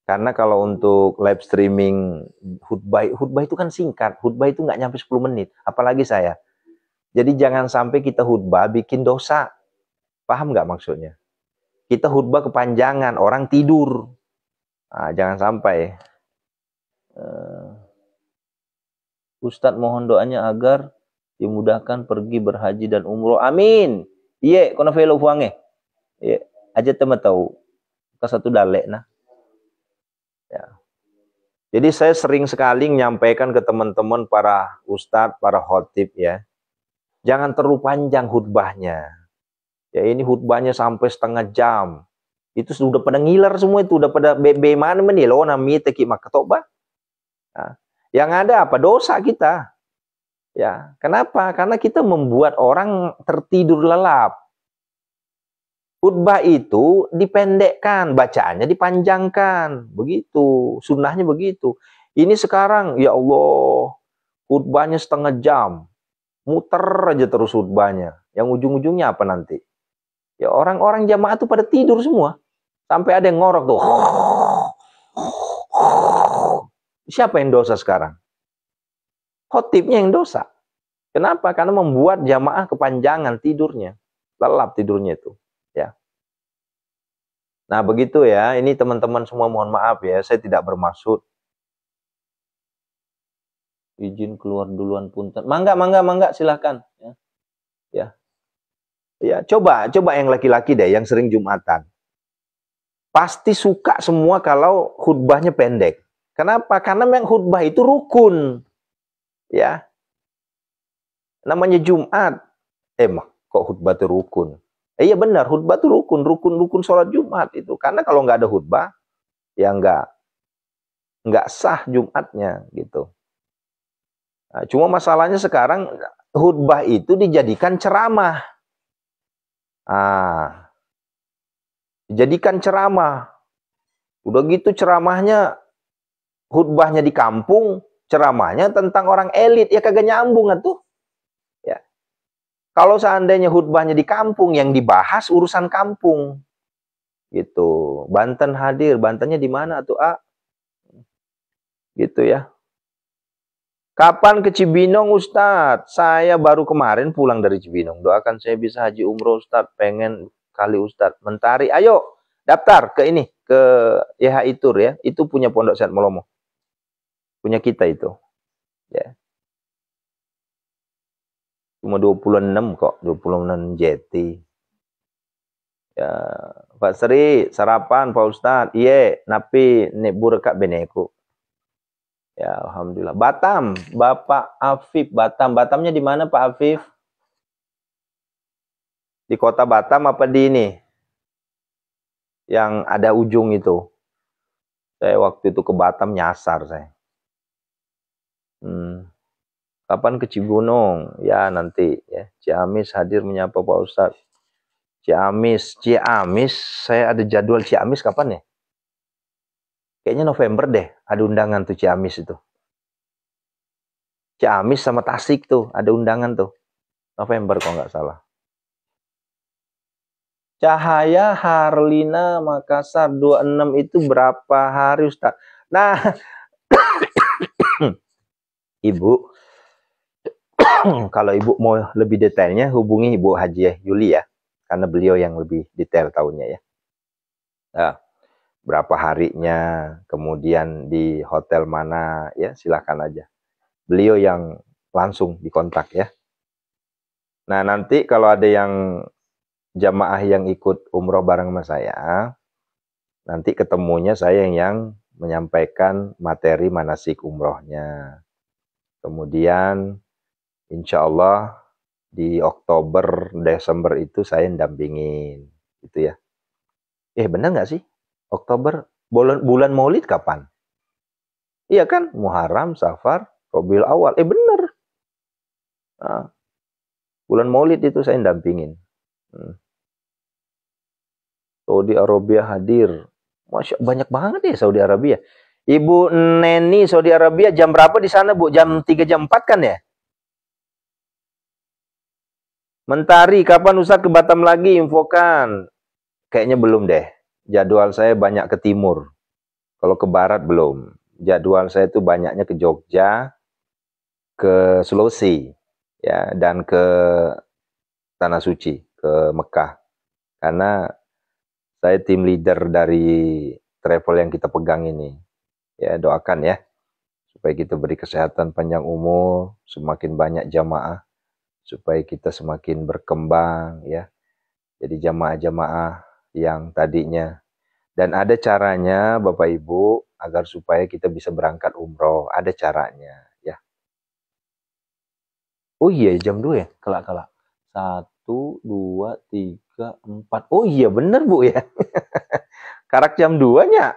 [SPEAKER 1] Karena kalau untuk live streaming khutbah itu kan singkat, khutbah itu nggak nyampe 10 menit, apalagi saya. Jadi jangan sampai kita khutbah bikin dosa. Paham nggak maksudnya? Kita khutbah kepanjangan, orang tidur. Nah, jangan sampai. Ustadz mohon doanya agar dimudahkan pergi berhaji dan umroh. Amin. Iya, kono velo fuange. Iya, aja teman tahu. Ke satu dalek nah. Ya. Jadi saya sering sekali menyampaikan ke teman-teman para ustadz, para khotib ya. Jangan terlalu panjang khutbahnya. Ya ini khutbahnya sampai setengah jam. Itu sudah pada ngiler semua itu, udah pada bagaimana menilo nami teki makatoba. Nah, yang ada apa? Dosa kita. Ya, kenapa? Karena kita membuat orang tertidur lelap. Khutbah itu dipendekkan, bacaannya dipanjangkan. Begitu, sunnahnya begitu. Ini sekarang, ya Allah, khutbahnya setengah jam. Muter aja terus khutbahnya. Yang ujung-ujungnya apa nanti? Ya orang-orang jamaah tuh pada tidur semua. Sampai ada yang ngorok tuh. Siapa yang dosa sekarang? Khotibnya yang dosa. Kenapa? Karena membuat jamaah kepanjangan tidurnya. Lelap tidurnya itu. Ya. Nah begitu ya. Ini teman-teman semua mohon maaf ya. Saya tidak bermaksud. Izin keluar duluan punten. Mangga silahkan. Ya. Ya, coba yang laki-laki deh, yang sering Jumatan. Pasti suka semua kalau khutbahnya pendek. Kenapa? Karena memang khutbah itu rukun. Ya. Namanya Jumat. Kok khutbah itu rukun? Iya benar, khutbah itu rukun sholat Jumat itu. Karena kalau nggak ada khutbah, ya nggak sah Jumatnya gitu. Nah, cuma masalahnya sekarang khutbah itu dijadikan ceramah. Jadikan ceramah. Udah gitu ceramahnya, khutbahnya di kampung, ceramahnya tentang orang elit, ya kagak nyambung tuh. Ya. Kalau seandainya khutbahnya di kampung, yang dibahas urusan kampung. Gitu. Banten hadir, Bantennya di mana tuh, Gitu ya. Kapan ke Cibinong, Ustadz? Saya baru kemarin pulang dari Cibinong. Doakan saya bisa haji umroh, Ustadz. Pengen kali, Ustadz. Mentari, ayo daftar ke ini, ke YHI Tour ya. Itu punya Pondok Sehat Melomo. Punya kita itu. Ya. Cuma 26 kok, 26 JT. Ya, Pak Sri, sarapan Pak Ustadz. Iya, napi nek burekak beneku. Ya, alhamdulillah. Batam, Bapak Afif, Batam. Batamnya di mana Pak Afif? Di kota Batam apa di ini? Yang ada ujung itu. Saya waktu itu ke Batam nyasar saya. Kapan ke Cibunong? Ya nanti ya. Ciamis hadir menyapa Pak Ustadz. Ciamis, saya ada jadwal Ciamis kapan ya? Kayaknya November deh, ada undangan tuh Ciamis itu. Ciamis sama Tasik tuh, ada undangan tuh. November kalau nggak salah. Cahaya Harlina Makassar 26 itu berapa hari Ustaz? Nah, Ibu, kalau Ibu mau lebih detailnya hubungi Ibu Hajiah Yuli ya. Karena beliau yang lebih detail tahunya ya. Nah, berapa harinya, kemudian di hotel mana ya, silakan aja. Beliau yang langsung dikontak ya. Nah, nanti kalau ada yang jamaah yang ikut umroh bareng sama saya, nanti ketemunya saya yang menyampaikan materi manasik umrohnya. Kemudian insya Allah di Oktober, Desember itu saya dampingin. Gitu ya. Benar nggak sih? Oktober, bulan Maulid kapan? Iya kan? Muharram, Safar, Rabiul Awal. Benar. Nah, bulan Maulid itu saya dampingin. Saudi Arabia hadir. Masya, banyak banget ya Saudi Arabia. Ibu Neni Saudi Arabia jam berapa di sana, Bu? Jam 3 jam 4 kan ya? Mentari, kapan Ustadz ke Batam lagi? Infokan. Kayaknya belum deh. Jadwal saya banyak ke timur. Kalau ke barat belum. Jadwal saya itu banyaknya ke Jogja, ke Sulawesi, ya, dan ke Tanah Suci, ke Mekah. Karena saya tim leader dari travel yang kita pegang ini. Ya, doakan ya. Supaya kita beri kesehatan panjang umur, semakin banyak jamaah, supaya kita semakin berkembang ya. Jadi jamaah-jamaah yang tadinya, dan ada caranya Bapak Ibu agar supaya kita bisa berangkat umroh, ada caranya ya. Oh iya jam 2 ya, kelak-kelak. 1, 2, 3, 4. Oh iya bener Bu ya. Karak jam 2-nya.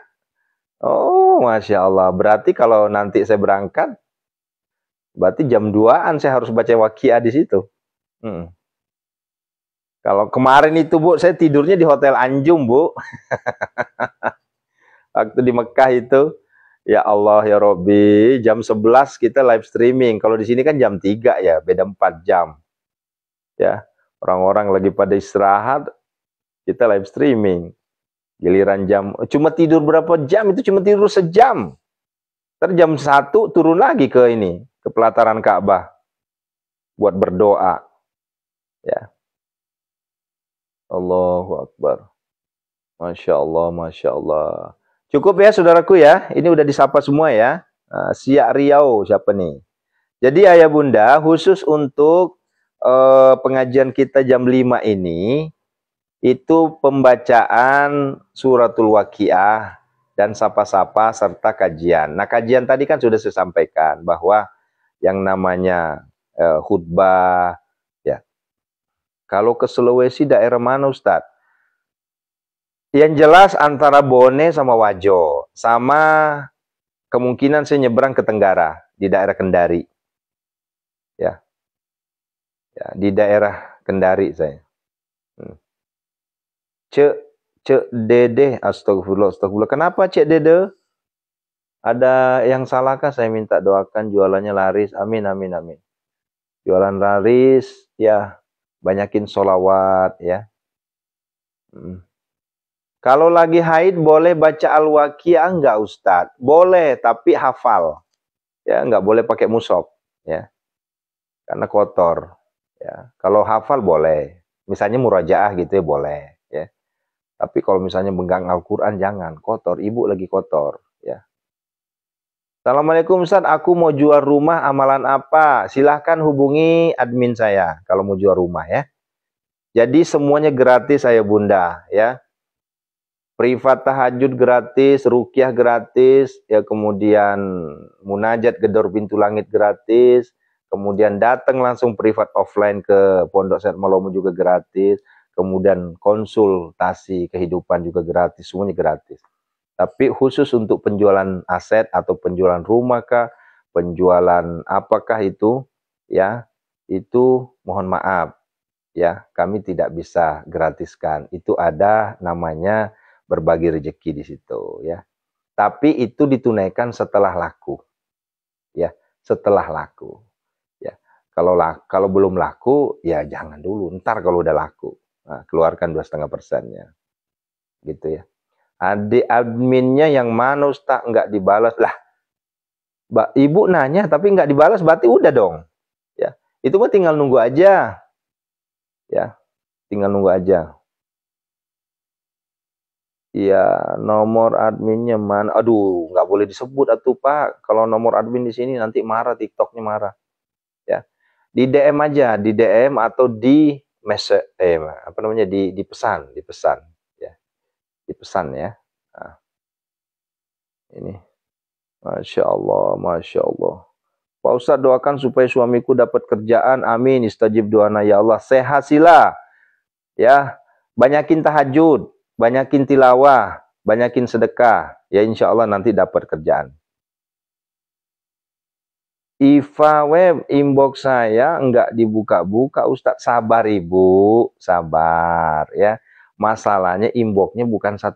[SPEAKER 1] Oh Masya Allah, berarti kalau nanti saya berangkat, berarti jam 2-an saya harus baca waqiah di situ. Kalau kemarin itu Bu, saya tidurnya di Hotel Anjum Bu. Waktu di Mekah itu, ya Allah ya Robbi, jam 11 kita live streaming. Kalau di sini kan jam 3 ya, beda 4 jam. Ya, orang-orang lagi pada istirahat, kita live streaming. Giliran jam, cuma tidur berapa jam, itu cuma tidur sejam. Terus jam 1 turun lagi ke ini, ke pelataran Ka'bah. Buat berdoa. Ya. Allahu Akbar. Masya Allah, Masya Allah. Cukup ya saudaraku ya, ini udah disapa semua ya. Siak Riau siapa nih? Jadi ayah bunda, khusus untuk pengajian kita jam 5 ini, itu pembacaan suratul waqiah dan sapa-sapa serta kajian. Nah kajian tadi kan sudah saya sampaikan bahwa yang namanya khutbah, ya, Kalau ke Sulawesi daerah mana Ustaz? Yang jelas antara Bone sama Wajo. Sama kemungkinan saya nyebrang ke Tenggara, di daerah Kendari. Ya, ya di daerah Kendari saya. Cek Dede, astagfirullah, astagfirullah. Kenapa Cek Dede? Ada yang salahkah? Saya minta doakan jualannya laris. Amin, amin, amin. Jualan laris, ya banyakin sholawat, ya. Kalau lagi haid boleh baca Al-Waqiah enggak Ustadz? Boleh, tapi hafal. Ya, enggak boleh pakai mushaf, ya. Karena kotor. Ya, kalau hafal boleh. Misalnya murajaah gitu ya boleh, ya. Tapi kalau misalnya megang Al-Qur'an jangan, kotor, ibu lagi kotor, ya. Assalamualaikum Ustaz, aku mau jual rumah, amalan apa? Silahkan hubungi admin saya kalau mau jual rumah, ya. Jadi semuanya gratis saya Bunda, ya. Privat tahajud gratis, ruqyah gratis, ya kemudian munajat gedor pintu langit gratis, kemudian datang langsung privat offline ke Pondok Sehat Malomo juga gratis, kemudian konsultasi kehidupan juga gratis, semuanya gratis. Tapi khusus untuk penjualan aset atau penjualan rumah kah, penjualan apakah itu, ya, itu mohon maaf, ya, kami tidak bisa gratiskan. Itu ada namanya berbagi rezeki di situ, ya. Tapi itu ditunaikan setelah laku, ya, setelah laku, ya. Kalau belum laku, ya jangan dulu. Ntar kalau udah laku, nah, keluarkan 2,5%-nya, gitu ya. Adik adminnya yang mana Ustaz nggak dibalas lah. Ibu nanya tapi nggak dibalas berarti udah dong, ya. Itu mah tinggal nunggu aja, ya. Tinggal nunggu aja. Iya, nomor adminnya mana? Aduh, nggak boleh disebut atuh Pak. Kalau nomor admin di sini nanti marah, TikToknya marah. Ya, di DM aja, di DM atau di message, apa namanya, di pesan, ya, di pesan ya. Nah, ini, masya Allah, masya Allah. Pak Ustadz doakan supaya suamiku dapat kerjaan, amin. Istajib doana ya Allah. Sehat sila, ya. Banyakin tahajud, banyakin tilawah, banyakin sedekah, ya insya Allah nanti dapat kerjaan. Iva web inbox saya enggak dibuka-buka Ustadz. Sabar Ibu, sabar ya. Masalahnya inboxnya bukan 1-2.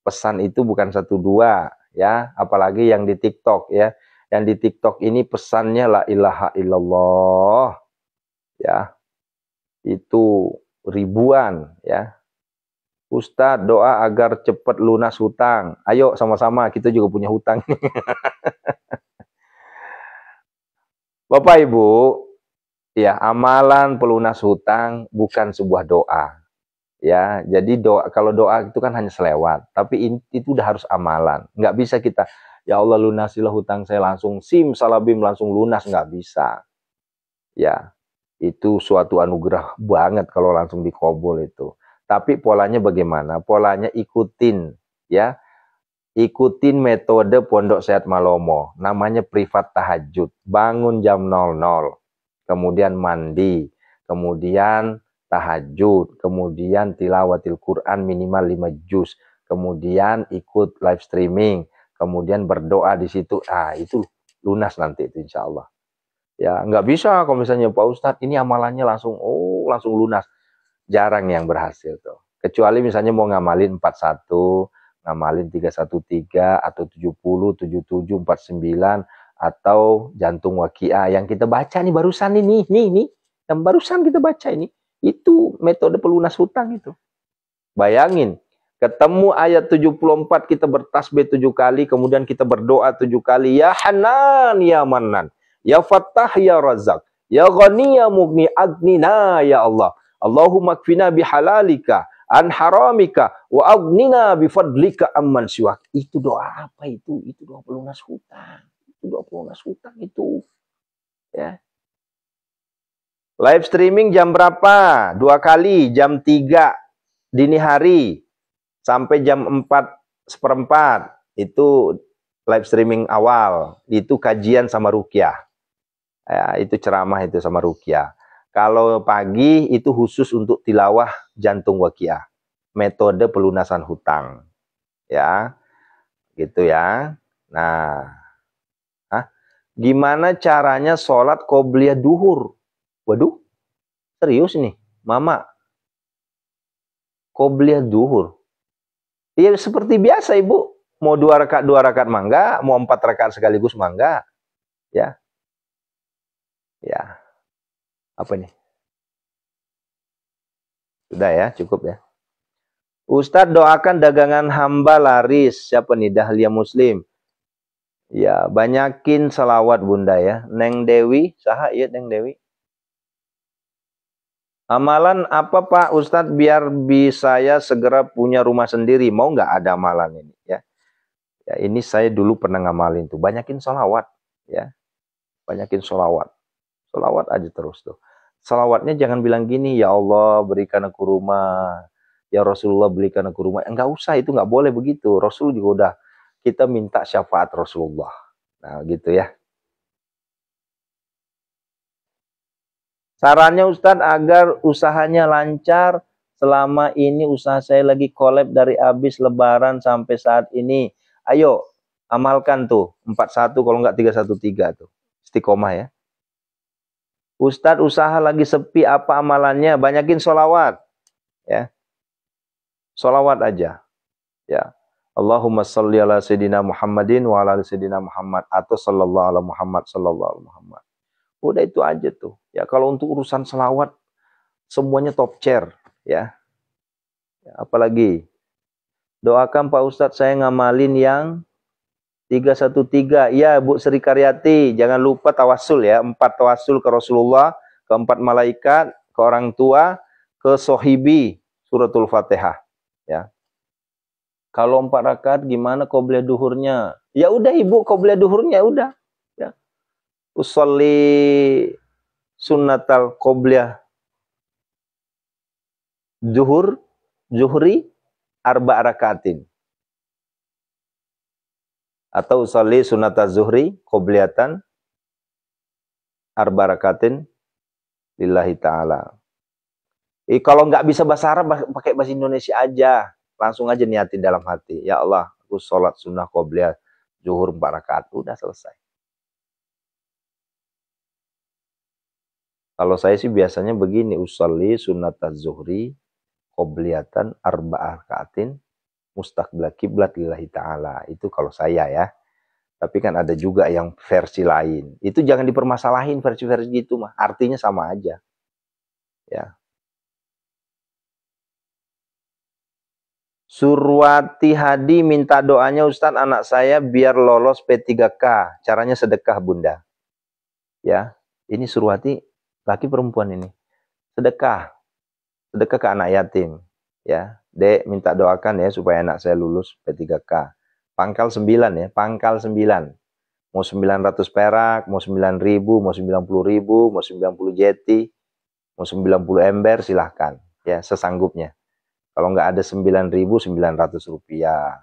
[SPEAKER 1] Pesan itu bukan 1-2 ya, apalagi yang di TikTok ya. Yang di TikTok ini pesannya la ilaha illallah ya. Itu ribuan ya. Ustadz doa agar cepat lunas hutang. Ayo sama-sama, kita juga punya hutang. Bapak Ibu, ya amalan pelunas hutang bukan sebuah doa. Ya, jadi doa, kalau doa itu kan hanya selewat, tapi itu udah harus amalan. Nggak bisa kita, ya Allah lunasilah hutang saya langsung simsalabim langsung lunas, nggak bisa. Ya, itu suatu anugerah banget kalau langsung dikabul itu. Tapi polanya bagaimana? Polanya ikutin, ya. Ikutin metode Pondok Sehat Malomo, namanya privat tahajud. Bangun jam 00, kemudian mandi, kemudian tahajud, kemudian tilawatil Quran minimal 5 juz, kemudian ikut live streaming, kemudian berdoa di situ. Ah, itu lunas nanti itu insya Allah. Ya, nggak bisa kalau misalnya Pak Ustadz ini amalannya langsung, langsung lunas. Jarang yang berhasil tuh. Kecuali misalnya mau ngamalin 41, ngamalin 313 atau 70, 77, 49 atau jantung waqiah yang kita baca nih barusan ini, nih yang barusan kita baca ini, itu metode pelunas hutang itu. Bayangin, ketemu ayat 74 kita bertasbih 7 kali, kemudian kita berdoa 7 kali, ya Hanan ya Manan, ya Fattah ya Razak, ya Ghani ya Mughni Agnina ya Allah. Allahumma kfina bihalalika an haramika wa aghnina bifadlika amman siwak. Itu doa apa itu? Itu doa pelunas hutang. Itu doa pelunas hutang itu. Ya. Live streaming jam berapa? 2 kali, jam 3 dini hari sampai jam 4:15. Itu live streaming awal. Itu kajian sama ruqyah. Ya, itu ceramah itu sama ruqyah. Kalau pagi itu khusus untuk tilawah jantung waqiah, metode pelunasan hutang. Ya, gitu ya. Nah, gimana caranya sholat qobliyah duhur? Waduh, serius nih, Mama. Qobliyah duhur. Iya seperti biasa Ibu. Mau 2 rakaat mangga, mau 4 rakaat sekaligus mangga. Ya, ya. Apa nih? Sudah ya, cukup ya. Ustadz doakan dagangan hamba laris. Siapa nih? Dahlia Muslim. Ya, banyakin salawat Bunda ya. Neng Dewi, saha ya Neng Dewi. Amalan apa Pak Ustadz biar bisa saya segera punya rumah sendiri? Mau nggak ada amalan ini ya? Ya ini saya dulu pernah ngamalin tuh. Banyakin salawat ya. Banyakin salawat. Salawat aja terus tuh. Salawatnya jangan bilang gini, ya Allah berikan aku rumah. Ya Rasulullah berikan aku rumah. Enggak usah, itu nggak boleh begitu. Rasul juga udah kita minta syafaat Rasulullah. Nah gitu ya. Sarannya Ustadz agar usahanya lancar. Selama ini usaha saya lagi collab dari habis lebaran sampai saat ini. Ayo amalkan tuh 41 kalau enggak 313 tuh. Istiqomah ya. Ustadz usaha lagi sepi apa amalannya? Banyakin sholawat. Ya. Sholawat aja. Ya. Allahumma salli ala sayyidina Muhammadin wa ala sayyidina Muhammad. Atau sallallahu ala Muhammad sallallahu ala Muhammad. Udah itu aja tuh. Ya kalau untuk urusan selawat semuanya top chair ya. Apalagi doakan Pak Ustadz saya ngamalin yang 313. Ya Bu Sri Karyati, jangan lupa tawasul ya. 4 tawasul ke Rasulullah, ke 4 malaikat, ke orang tua, ke sohibi, suratul Fatihah ya. Kalau 4 rakaat gimana qobliyah duhurnya? Ya udah Ibu, qobliyah duhurnya udah ya. Usolli sunnatal qobliyah zuhri arba rakaatin. Atau usolli sunnatal zuhri qobliyatan arba rakaatin lillahi ta'ala. Kalau nggak bisa bahasa Arab, pakai bahasa Indonesia aja. Langsung aja niatin dalam hati. Ya Allah, aku sholat sunnah qobliyah zuhur 4 rakaat. Udah selesai. Kalau saya sih biasanya begini, usolli sunnataz zuhri qobliyatan arba rakaatin mustaqbil kiblat lillahi ta'ala. Itu kalau saya ya. Tapi kan ada juga yang versi lain. Itu jangan dipermasalahin versi-versi gitu mah. Artinya sama aja. Ya. Surwati Hadi minta doanya Ustadz anak saya biar lolos P3K. Caranya sedekah Bunda. Ya. Ini Surwati laki perempuan ini. Sedekah. Sedekah ke anak yatim. Ya. Dek minta doakan ya supaya anak saya lulus P3K. Pangkal 9 ya. Pangkal 9. Mau 900 perak, mau 9.000, mau 90.000, mau 90 jeti, mau 90 ember, silahkan. Ya, sesanggupnya. Kalau nggak ada 9.900 rupiah.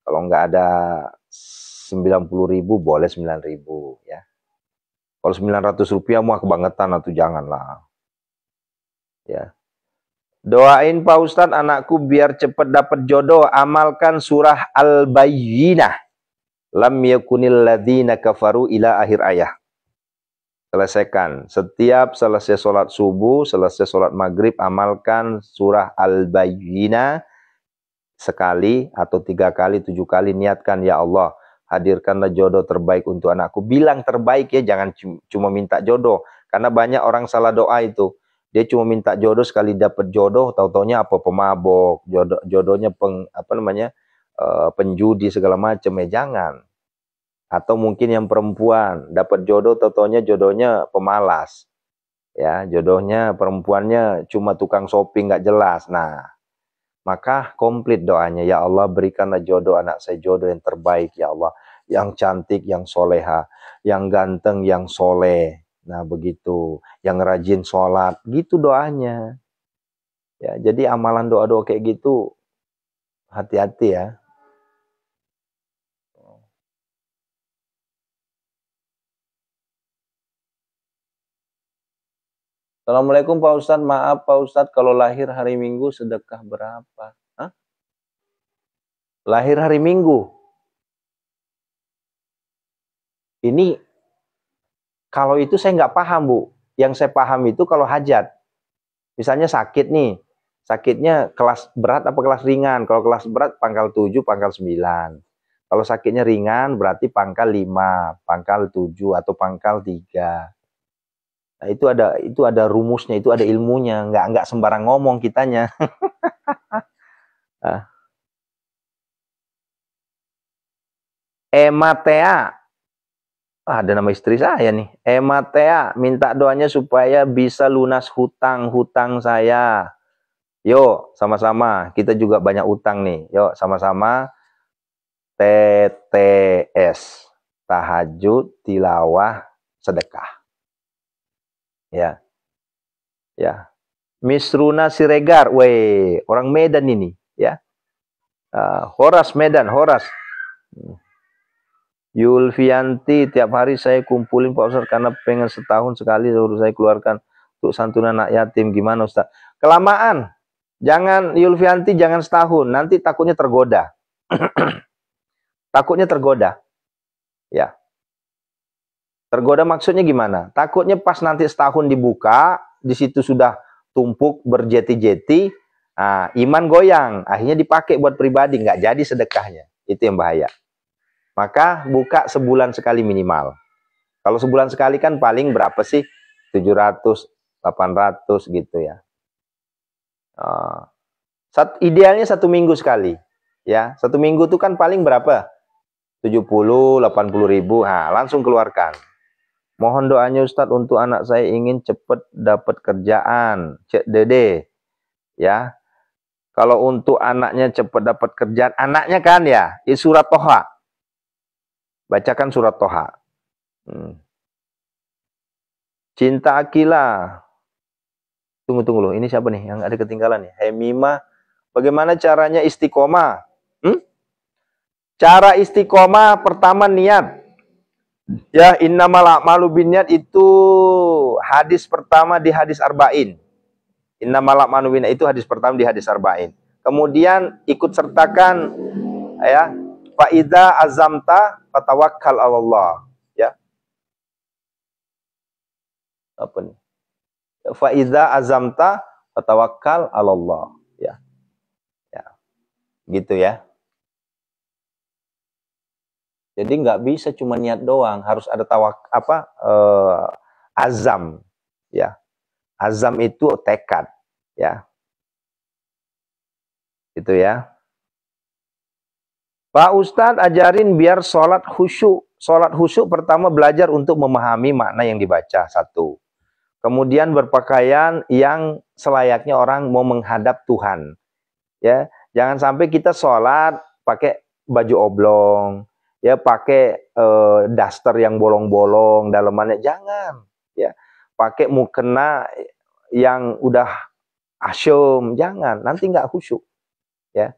[SPEAKER 1] Kalau nggak ada 90.000, boleh 9.000. Ya. Kalau 900 rupiah, mah kebangetan atau janganlah. Ya. Doain Pak Ustadz anakku biar cepat dapat jodoh. Amalkan surah Al-Bayyinah. Lam yakunil ladzina kafaru ila akhir ayat. Selesaikan. Setiap selesai sholat subuh, selesai sholat maghrib, amalkan surah Al-Bayyinah sekali atau 3 kali, 7 kali. Niatkan, ya Allah, hadirkanlah jodoh terbaik untuk anakku. Bilang terbaik ya, jangan cuma minta jodoh. Karena banyak orang salah doa itu. Dia cuma minta jodoh, sekali dapat jodoh, tahu-taunya apa pemabok, jodohnya penjudi segala macam. Ya jangan. Atau mungkin yang perempuan dapat jodoh, taunya jodohnya pemalas, ya jodohnya perempuannya cuma tukang shopping nggak jelas. Nah, maka komplit doanya, ya Allah berikanlah jodoh anak saya, jodoh yang terbaik ya Allah, yang cantik, yang soleha, yang ganteng, yang soleh. Nah begitu, yang rajin sholat, gitu doanya. Ya, jadi amalan doa-doa kayak gitu hati-hati ya. Assalamualaikum Pak Ustadz, maaf Pak Ustadz kalau lahir hari Minggu sedekah berapa? Hah? Lahir hari Minggu. Ini kalau itu saya nggak paham Bu. Yang saya paham itu kalau hajat. Misalnya sakit nih. Sakitnya kelas berat apa kelas ringan? Kalau kelas berat pangkal 7, pangkal 9. Kalau sakitnya ringan berarti pangkal 5, pangkal 7 atau pangkal 3. Nah, itu ada rumusnya, itu ada ilmunya, nggak sembarang ngomong kitanya. Nah, Ematea, ada nama istri saya nih. Ematea, minta doanya supaya bisa lunas hutang-hutang saya. Yuk, sama-sama. Kita juga banyak utang nih. Yuk, sama-sama. TTS. Tahajud, tilawah, sedekah. Ya. Ya. Misruna Siregar. Weh, orang Medan ini. Ya. Horas Medan, Horas. Yulfianti, tiap hari saya kumpulin Pak Ustadz karena pengen setahun sekali baru saya keluarkan untuk santunan anak yatim. Gimana Ustadz? Kelamaan. Jangan Yulfianti, jangan setahun. Nanti takutnya tergoda. Takutnya tergoda. Ya. Tergoda maksudnya gimana? Takutnya pas nanti setahun dibuka, di situ sudah tumpuk berjeti-jeti, nah, iman goyang, akhirnya dipakai buat pribadi, nggak jadi sedekahnya. Itu yang bahaya. Maka buka sebulan sekali minimal. Kalau sebulan sekali kan paling berapa sih? 700, 800 gitu ya. Idealnya 1 minggu sekali. Ya, 1 minggu itu kan paling berapa? 70, 80 ribu. Nah, langsung keluarkan. Mohon doanya Ustadz untuk anak saya ingin cepat dapat kerjaan. Cek Dede. Ya. Kalau untuk anaknya cepat dapat kerjaan, anaknya kan ya, surat Toha. Bacakan surat Toha. Cinta Akila. Tunggu loh, ini siapa nih yang ada ketinggalan nih? Hemima, bagaimana caranya istiqomah? Cara istiqomah pertama niat. Ya, innamal a'malu binniyat itu hadis pertama di hadis arba'in. Innamal a'malu binniyat itu hadis pertama di hadis arba'in. Kemudian ikut sertakan ya, fa idza azamta fatawakkal 'alallah, ya. Apa nih? Fa idza azamta fatawakkal 'alallah, ya. Ya. Gitu ya. Jadi nggak bisa cuma niat doang, harus ada azam, ya. Azam itu tekad, ya. Itu ya. Pak Ustadz ajarin biar sholat khusyuk. Sholat khusyuk pertama belajar untuk memahami makna yang dibaca, satu. Kemudian berpakaian yang selayaknya orang mau menghadap Tuhan. Ya, jangan sampai kita sholat pakai baju oblong, ya pakai daster yang bolong-bolong dalamannya, jangan. Ya, pakai mukena yang udah asyum, jangan. Nanti nggak khusyuk. Ya.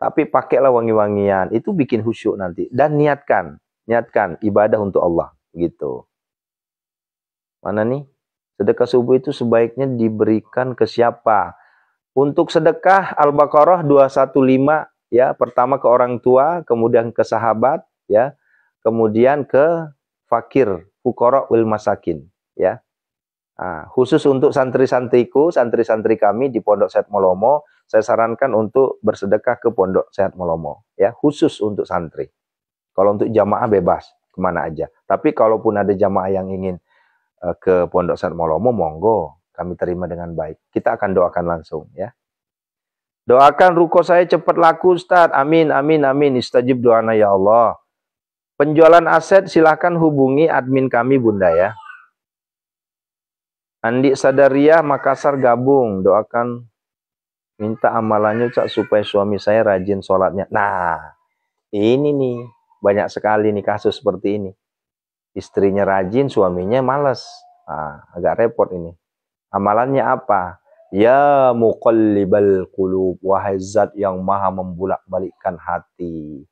[SPEAKER 1] Tapi pakailah wangi-wangian, itu bikin khusyuk nanti. Dan niatkan ibadah untuk Allah, gitu. Mana nih? Sedekah subuh itu sebaiknya diberikan ke siapa? Untuk sedekah Al-Baqarah 215, ya, pertama ke orang tua, kemudian ke sahabat, ya, kemudian ke fakir, fuqara wal masakin, ya. Nah, khusus untuk santri-santriku, santri-santri kami di Pondok Sehat Molomo, saya sarankan untuk bersedekah ke Pondok Sehat Molomo, ya, khusus untuk santri. Kalau untuk jamaah bebas kemana aja. Tapi kalaupun ada jamaah yang ingin ke Pondok Sehat Molomo, monggo, kami terima dengan baik. Kita akan doakan langsung, ya. Doakan ruko saya cepat laku Ustaz. Amin, amin, amin. Istajib doana ya Allah. Penjualan aset silahkan hubungi admin kami Bunda ya. Andi Sadaria Makassar gabung, doakan minta amalannya Cak supaya suami saya rajin sholatnya. Nah, ini nih banyak sekali nih kasus seperti ini. Istrinya rajin, suaminya malas. Nah, agak repot ini. Amalannya apa? Ya muqallibal qulub, wahai zat yang maha membulak-balikkan hati.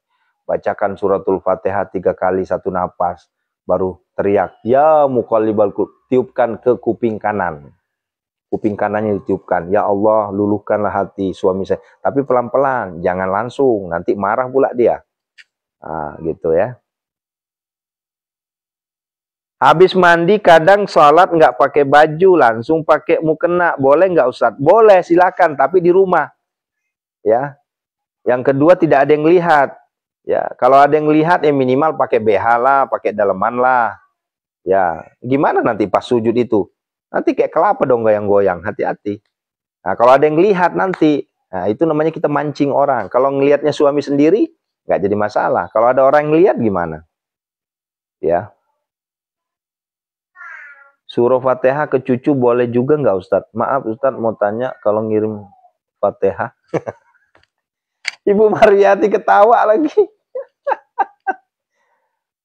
[SPEAKER 1] Bacakan suratul Fatihah 3 kali 1 napas. Baru teriak, ya muqallibal qulub, tiupkan ke kuping kanan. kuping kanannya ditiupkan. Ya Allah, luluhkanlah hati suami saya. Tapi pelan-pelan, jangan langsung. Nanti marah pula dia. Nah, gitu ya. Habis mandi kadang sholat nggak pakai baju, langsung pakai mukena. Boleh nggak Ustadz? Boleh, silakan. Tapi di rumah. Ya. Yang kedua tidak ada yang lihat. Ya, kalau ada yang lihat ya minimal pakai BH lah, pakai daleman lah. Ya, gimana nanti pas sujud itu? Nanti kayak kelapa dong goyang-goyang, hati-hati. Nah, kalau ada yang lihat nanti, nah itu namanya kita mancing orang. Kalau ngelihatnya suami sendiri, nggak jadi masalah. Kalau ada orang yang lihat gimana? Ya. Surah Fatihah ke cucu boleh juga nggak Ustadz? Maaf Ustadz mau tanya kalau ngirim Fatihah. Ibu Mariati ketawa lagi.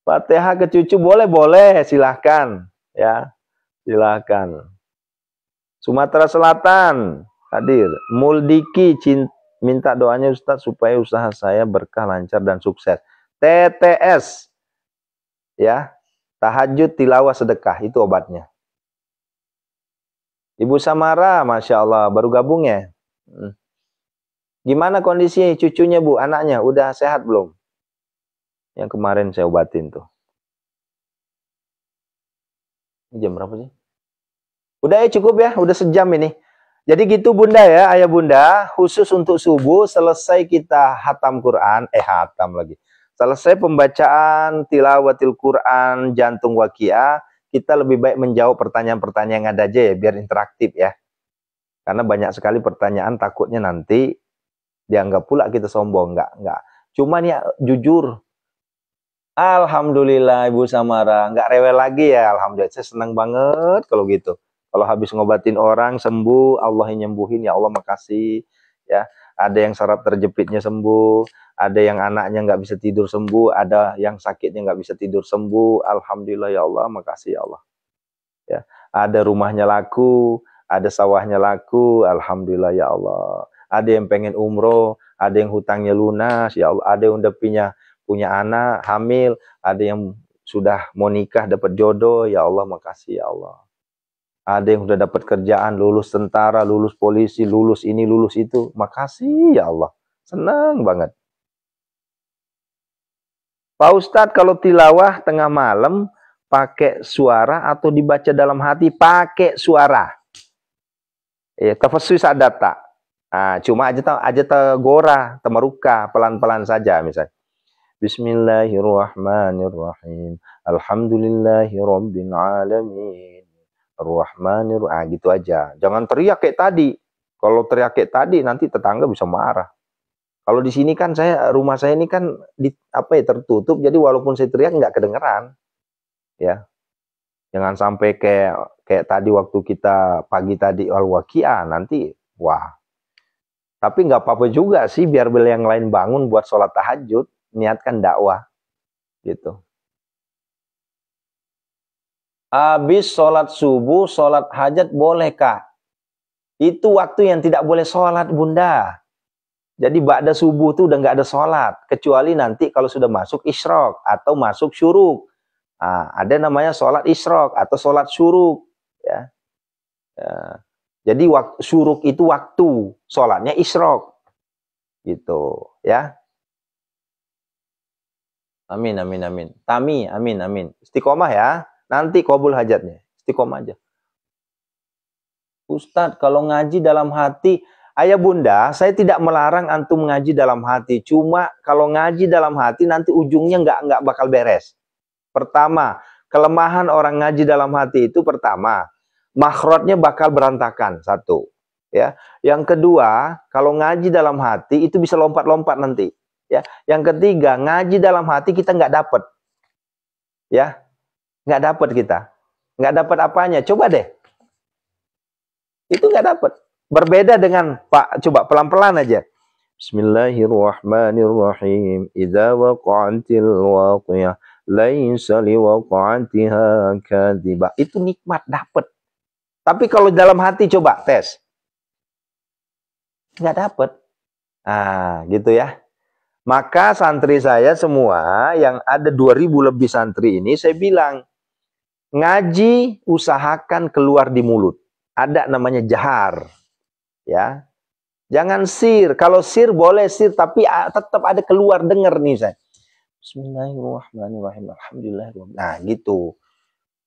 [SPEAKER 1] Fatihah ke cucu boleh, silahkan. Ya, silahkan. Sumatera Selatan hadir. Muldiki minta doanya Ustadz supaya usaha saya berkah, lancar dan sukses. TTS ya, tahajud, tilawah, sedekah itu obatnya. Ibu Samara, Masya Allah, baru gabung ya. Gimana kondisi cucunya Bu, anaknya udah sehat belum? Yang kemarin saya obatin tuh. Ini jam berapa sih? Udah ya, cukup ya, udah sejam ini. Jadi gitu Bunda ya, Ayah Bunda, khusus untuk subuh selesai kita hatam Quran, hatam lagi. Selesai pembacaan tilawatil Quran, jantung waqiah, kita lebih baik menjawab pertanyaan-pertanyaan yang ada aja ya, biar interaktif ya. Karena banyak sekali pertanyaan, takutnya nanti dianggap pula kita sombong. Enggak. Cuman ya jujur, alhamdulillah Ibu Samara, nggak rewel lagi ya, alhamdulillah. Saya senang banget kalau gitu. Kalau habis ngobatin orang sembuh, Allah yang nyembuhin, ya Allah makasih. Ya, ada yang saraf terjepitnya sembuh, ada yang anaknya nggak bisa tidur sembuh, ada yang sakitnya nggak bisa tidur sembuh. Alhamdulillah ya Allah, makasih ya Allah. Ya, ada rumahnya laku, ada sawahnya laku, alhamdulillah ya Allah. Ada yang pengen umroh, ada yang hutangnya lunas, ya Allah. Ada yang udah punya anak, hamil, ada yang sudah mau nikah, dapat jodoh, ya Allah makasih ya Allah. Ada yang sudah dapat kerjaan, lulus tentara, lulus polisi, lulus ini, lulus itu. Makasih ya Allah. Senang banget. Pak Ustadz, kalau tilawah tengah malam, pakai suara atau dibaca dalam hati? Pakai suara. Tafassus adata. Nah, cuma aja tegora, temaruka, pelan-pelan saja misalnya. Bismillahirrahmanirrahim. Alhamdulillahirabbil alamin. Ar-Rahmanir-Rahim, gitu aja. Jangan teriak kayak tadi. Kalau teriak kayak tadi nanti tetangga bisa marah. Kalau di sini kan rumah saya ini kan tertutup, jadi walaupun saya teriak nggak kedengeran. Ya. Jangan sampai kayak tadi waktu kita pagi tadi al-waqiah nanti wah. Tapi nggak apa-apa juga sih biar yang lain bangun buat sholat tahajud, niatkan dakwah gitu. Habis sholat subuh, sholat hajat boleh Kak? Itu waktu yang tidak boleh sholat Bunda. Jadi ba'da subuh itu udah nggak ada sholat. Kecuali nanti kalau sudah masuk isyraq atau masuk syuruk. Nah, ada namanya sholat isyraq atau sholat syuruk. Ya. Jadi syuruk itu waktu, sholatnya isyraq. Gitu ya. Amin, amin, amin. Tami, amin, amin. Istiqomah ya. Nanti qabul hajatnya. Istiqomah aja. Ustadz, kalau ngaji dalam hati, Ayah Bunda, saya tidak melarang antum ngaji dalam hati. Cuma kalau ngaji dalam hati nanti ujungnya nggak bakal beres. Pertama, kelemahan orang ngaji dalam hati itu pertama, makhrajnya bakal berantakan. Satu. Ya. Yang kedua, kalau ngaji dalam hati itu bisa lompat-lompat nanti. Ya. Yang ketiga, ngaji dalam hati kita nggak dapat. Ya. Nggak dapat kita. Nggak dapat apanya. Coba deh. Itu nggak dapat. Berbeda dengan Pak. Coba pelan-pelan aja. Bismillahirrahmanirrahim. Idza waqa'atil waqi'ah laisa liwaqa'atiha kadhiba. Itu nikmat, dapat. Tapi kalau dalam hati coba tes. Nggak dapat. Nah, gitu ya. Maka santri saya semua yang ada 2000 lebih santri ini saya bilang, ngaji usahakan keluar di mulut. Ada namanya jahar. Ya. Jangan sir. Kalau sir boleh sir, tapi tetap ada keluar dengar nih saya. Bismillahirrahmanirrahim. Alhamdulillah. Nah, gitu.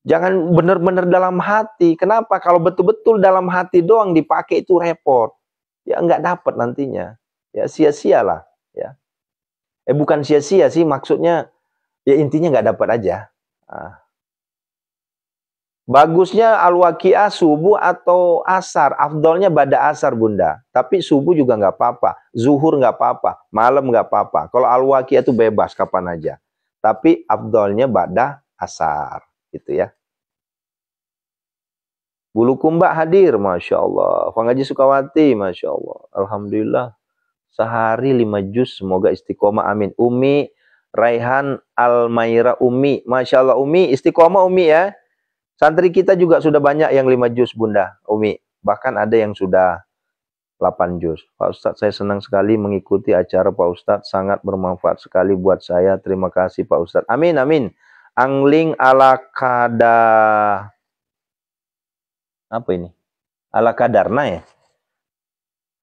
[SPEAKER 1] Jangan benar-benar dalam hati. Kenapa? Kalau betul-betul dalam hati doang dipakai itu repot. Ya nggak dapat nantinya. Ya sia-sialah. Ya. Bukan sia-sia sih, maksudnya ya intinya nggak dapat aja. Nah. Bagusnya al-waqiah subuh atau asar. Afdolnya pada asar bunda. Tapi subuh juga nggak apa-apa. Zuhur nggak apa-apa. Malam nggak apa-apa. Kalau al-waqiah itu bebas kapan aja. Tapi afdolnya pada asar. Gitu ya. Bulu Kumbak hadir, Masya Allah. Pengaji Sukawati, Masya Allah. Alhamdulillah. Sehari 5 juz, semoga istiqomah, amin. Umi, Raihan, Almaira, Umi. Masya Allah, Umi, istiqomah Umi ya. Santri kita juga sudah banyak yang 5 juz, Bunda, Umi. Bahkan ada yang sudah 8 juz. Pak Ustadz, saya senang sekali mengikuti acara Pak Ustadz. Sangat bermanfaat sekali buat saya. Terima kasih Pak Ustadz. Amin, amin. Angling ala kada... Apa ini? Ala kadarna ya?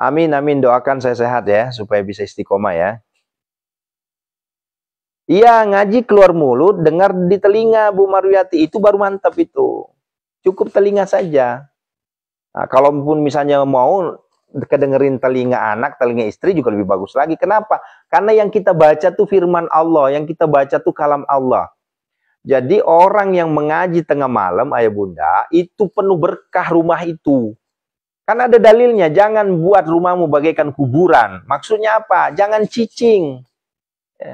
[SPEAKER 1] Amin, amin. Doakan saya sehat ya, supaya bisa istiqomah ya. Iya, ngaji keluar mulut, dengar di telinga Bu Marwiyati. Itu baru mantap itu. Cukup telinga saja. Nah, kalaupun misalnya mau kedengerin telinga anak, telinga istri juga lebih bagus lagi. Kenapa? Karena yang kita baca tuh firman Allah, yang kita baca tuh kalam Allah. Jadi orang yang mengaji tengah malam, ayah bunda, itu penuh berkah rumah itu. Kan ada dalilnya, jangan buat rumahmu bagaikan kuburan. Maksudnya apa? Jangan cicing.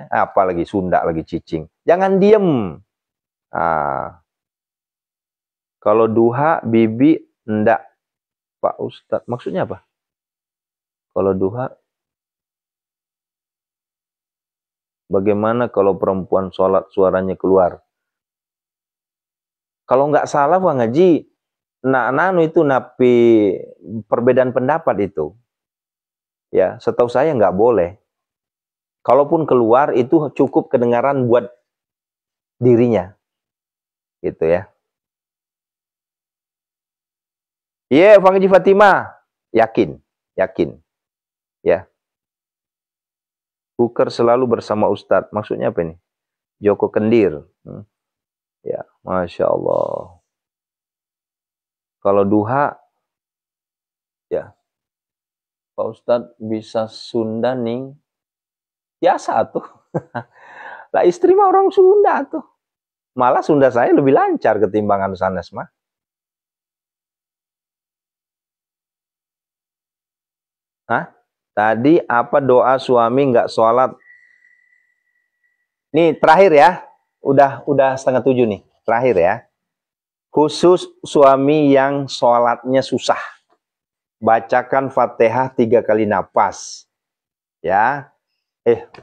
[SPEAKER 1] Apalagi Sunda lagi cicing. Jangan diem. Nah, kalau duha, bibi, enggak. Pak Ustadz, maksudnya apa? Kalau duha, bagaimana kalau perempuan sholat suaranya keluar? Kalau nggak salah Bang Haji, nanu itu napi perbedaan pendapat itu. Ya, setahu saya nggak boleh. Kalaupun keluar itu cukup kedengaran buat dirinya. Gitu ya. Iya, Bang Haji Fatimah. Yakin, yakin. Ya. Buker selalu bersama Ustadz. Maksudnya apa ini? Joko Kendir. Ya, Masya Allah. Kalau duha, ya, Pak Ustadz bisa Sunda nih. Biasa tuh. Lah istri mah orang Sunda tuh. Malah Sunda saya lebih lancar ketimbangan sanes mah. Hah? Tadi apa doa suami nggak sholat? Nih terakhir ya. Udah 6:30 nih. Terakhir ya. Khusus suami yang sholatnya susah. Bacakan Fatihah 3 kali nafas. Ya.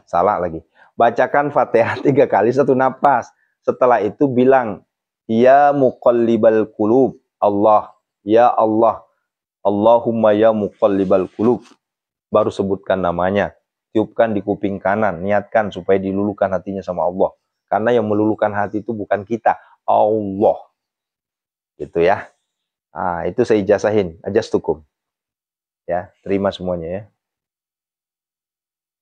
[SPEAKER 1] Salah lagi. Bacakan Fatihah 3 kali 1 nafas. Setelah itu bilang, ya muqallibal qulub, Allah, ya Allah, Allahumma ya muqallibal qulub. Baru sebutkan namanya. Tiupkan di kuping kanan, niatkan supaya dilulukan hatinya sama Allah. Karena yang melulukan hati itu bukan kita, Allah. Gitu ya. Nah, itu saya ijazahin, ajastukum. Ya, terima semuanya ya.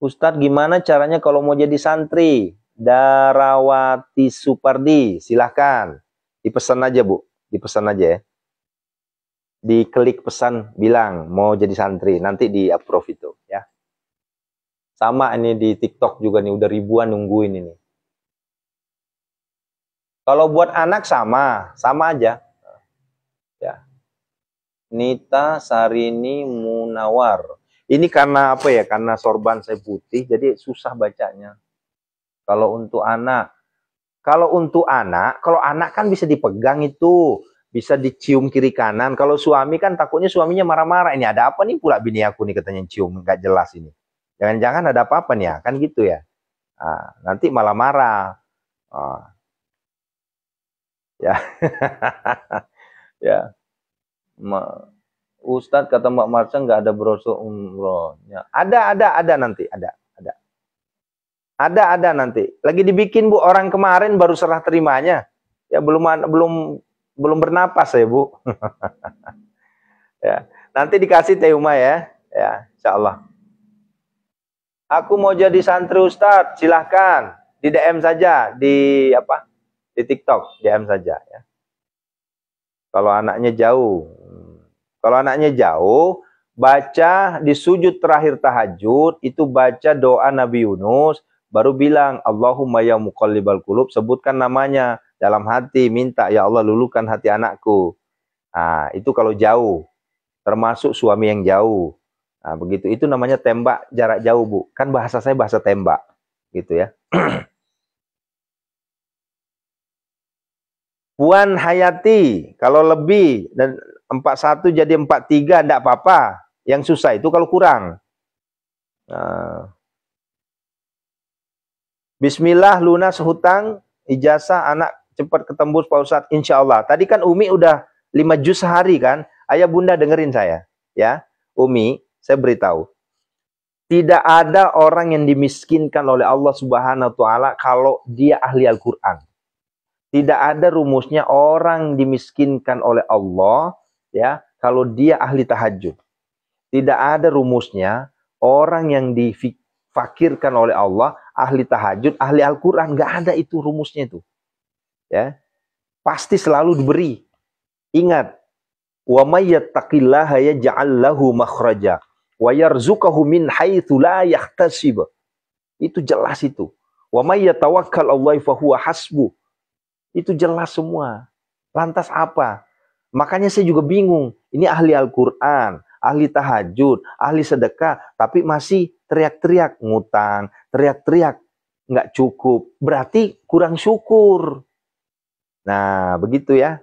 [SPEAKER 1] Ustadz, gimana caranya kalau mau jadi santri? Darawati Supardi, silahkan. Dipesan aja Bu, dipesan aja ya. Diklik pesan, bilang mau jadi santri, nanti di approve itu ya. Sama ini di TikTok juga nih, udah ribuan nungguin ini. Kalau buat anak sama aja. Ya. Nita Sarini Munawar. Ini karena apa ya? Karena sorban saya putih, jadi susah bacanya. Kalau untuk anak, kalau anak kan bisa dipegang itu, bisa dicium kiri kanan. Kalau suami kan takutnya suaminya marah-marah. Ini ada apa nih pula bini aku nih katanya cium, nggak jelas ini. Jangan-jangan ada apa-apa nih ya, kan gitu ya. Nah, nanti malah marah. Ya, ya. Ustadz kata Mbak Marsha nggak ada brosur umrohnya. Ada nanti, ada nanti. Lagi dibikin Bu, orang kemarin baru serah terimanya. Ya belum bernapas ya Bu. Ya. Nanti dikasih Teh Uma ya. Ya, insyaallah. Aku mau jadi santri Ustadz, silahkan di DM saja di apa? Di TikTok, DM saja ya. Kalau anaknya jauh. Kalau anaknya jauh, baca di sujud terakhir tahajud, itu baca doa Nabi Yunus, baru bilang, Allahumma ya muqallibal qulub, sebutkan namanya dalam hati, minta, ya Allah luluhkan hati anakku. Nah, itu kalau jauh, termasuk suami yang jauh. Nah, begitu. Itu namanya tembak jarak jauh, Bu. Kan bahasa saya bahasa tembak. Gitu ya. Puan Hayati, kalau lebih dan 41 jadi 43 enggak apa-apa. Yang susah itu kalau kurang. Bismillah lunas hutang ijazah anak cepat ketembus Pak Ustadz, insya Allah. Tadi kan Umi udah 5 juz sehari kan. Ayah bunda dengerin saya ya. Umi, saya beritahu, tidak ada orang yang dimiskinkan oleh Allah Subhanahu wa taala kalau dia ahli Al-Qur'an. Tidak ada rumusnya orang dimiskinkan oleh Allah ya kalau dia ahli tahajud. Tidak ada rumusnya orang yang difakirkan oleh Allah ahli tahajud, ahli Al-Qur'an. Enggak ada itu rumusnya itu. Ya. Pasti selalu diberi. Ingat, wa may yattaqillaha yaj'al lahu makhraja wa yarzuqahu min haitsu la yahtasib. Itu jelas itu. Wa may yatawakkal 'alallahi fa huwa hasbuh. Itu jelas semua. Lantas apa? Makanya saya juga bingung. Ini ahli Al-Quran, ahli tahajud, ahli sedekah, tapi masih teriak-teriak ngutang, teriak-teriak nggak cukup. Berarti kurang syukur. Nah, begitu ya.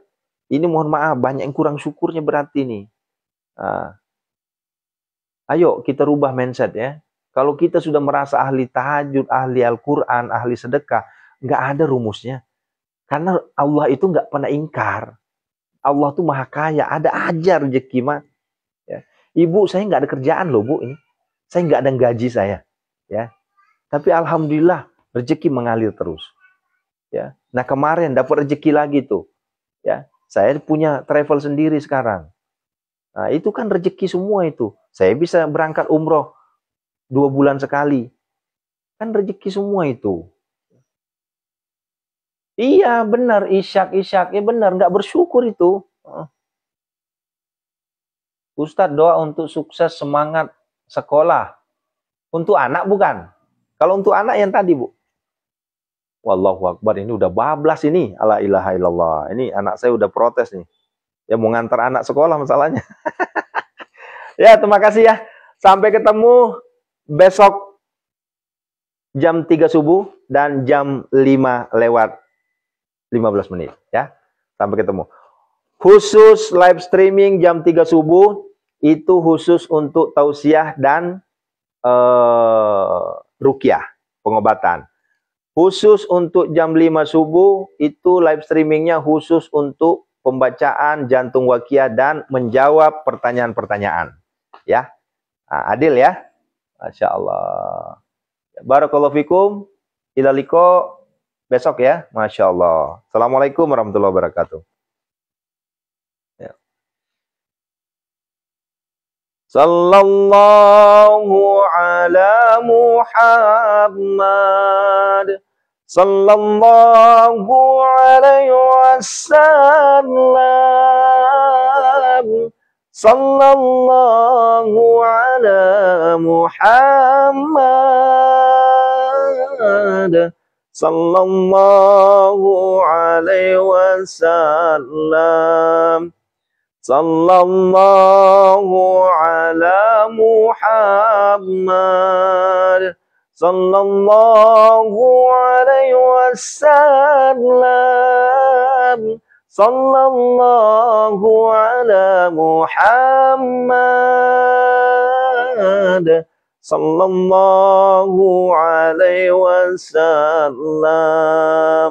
[SPEAKER 1] Ini mohon maaf, banyak yang kurang syukurnya berarti nih. Nah, ayo kita rubah mindset ya. Kalau kita sudah merasa ahli tahajud, ahli Al-Quran, ahli sedekah, nggak ada rumusnya. Karena Allah itu nggak pernah ingkar. Allah tuh maha kaya, ada aja rezeki mah. Ya. Ibu, saya nggak ada kerjaan loh Bu ini. Saya nggak ada gaji saya. Ya. Tapi alhamdulillah rezeki mengalir terus. Ya. Nah kemarin dapat rezeki lagi tuh. Ya. Saya punya travel sendiri sekarang. Nah itu kan rezeki semua itu. Saya bisa berangkat umroh 2 bulan sekali. Kan rezeki semua itu. Iya benar, isyak, ya benar, nggak bersyukur itu. Ustadz doa untuk sukses semangat sekolah. Untuk anak bukan? Kalau untuk anak yang tadi Bu. Wallahu Akbar, ini udah bablas ini. La ilaha illallah. Ini anak saya udah protes nih. Ya mau ngantar anak sekolah masalahnya. Ya terima kasih ya. Sampai ketemu besok jam 3 subuh dan jam 5 lewat 15 menit ya. Sampai ketemu. Khusus live streaming jam 3 subuh itu khusus untuk tausiah dan ruqyah, pengobatan. Khusus untuk jam 5 subuh itu live streamingnya khusus untuk pembacaan jantung waqiah dan menjawab pertanyaan-pertanyaan. Ya. Nah, adil ya. Masya Allah. Barakallahu fikum. Ila liqa besok ya. Masya Allah. Assalamualaikum warahmatullahi wabarakatuh. Ya. Sallallahu ala Muhammad. Sallallahu alaihi wasallam. Sallallahu ala Muhammad. Sallallahu alaihi wasallam. Sallallahu ala Muhammad. Sallallahu alaihi wasallam. Sallallahu ala Muhammad. Sallallahu alaihi wasallam.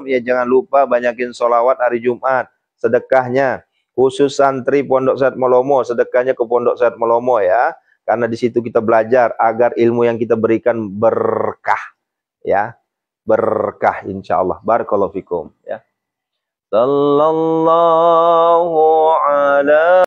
[SPEAKER 1] Ya jangan lupa banyakin sholawat hari Jumat. Sedekahnya khusus santri Pondok Sehat Melomo, sedekahnya ke Pondok Sehat Melomo ya. Karena di situ kita belajar agar ilmu yang kita berikan berkah ya. Berkah insyaallah. Barakallahu fikum ya. Sallallahu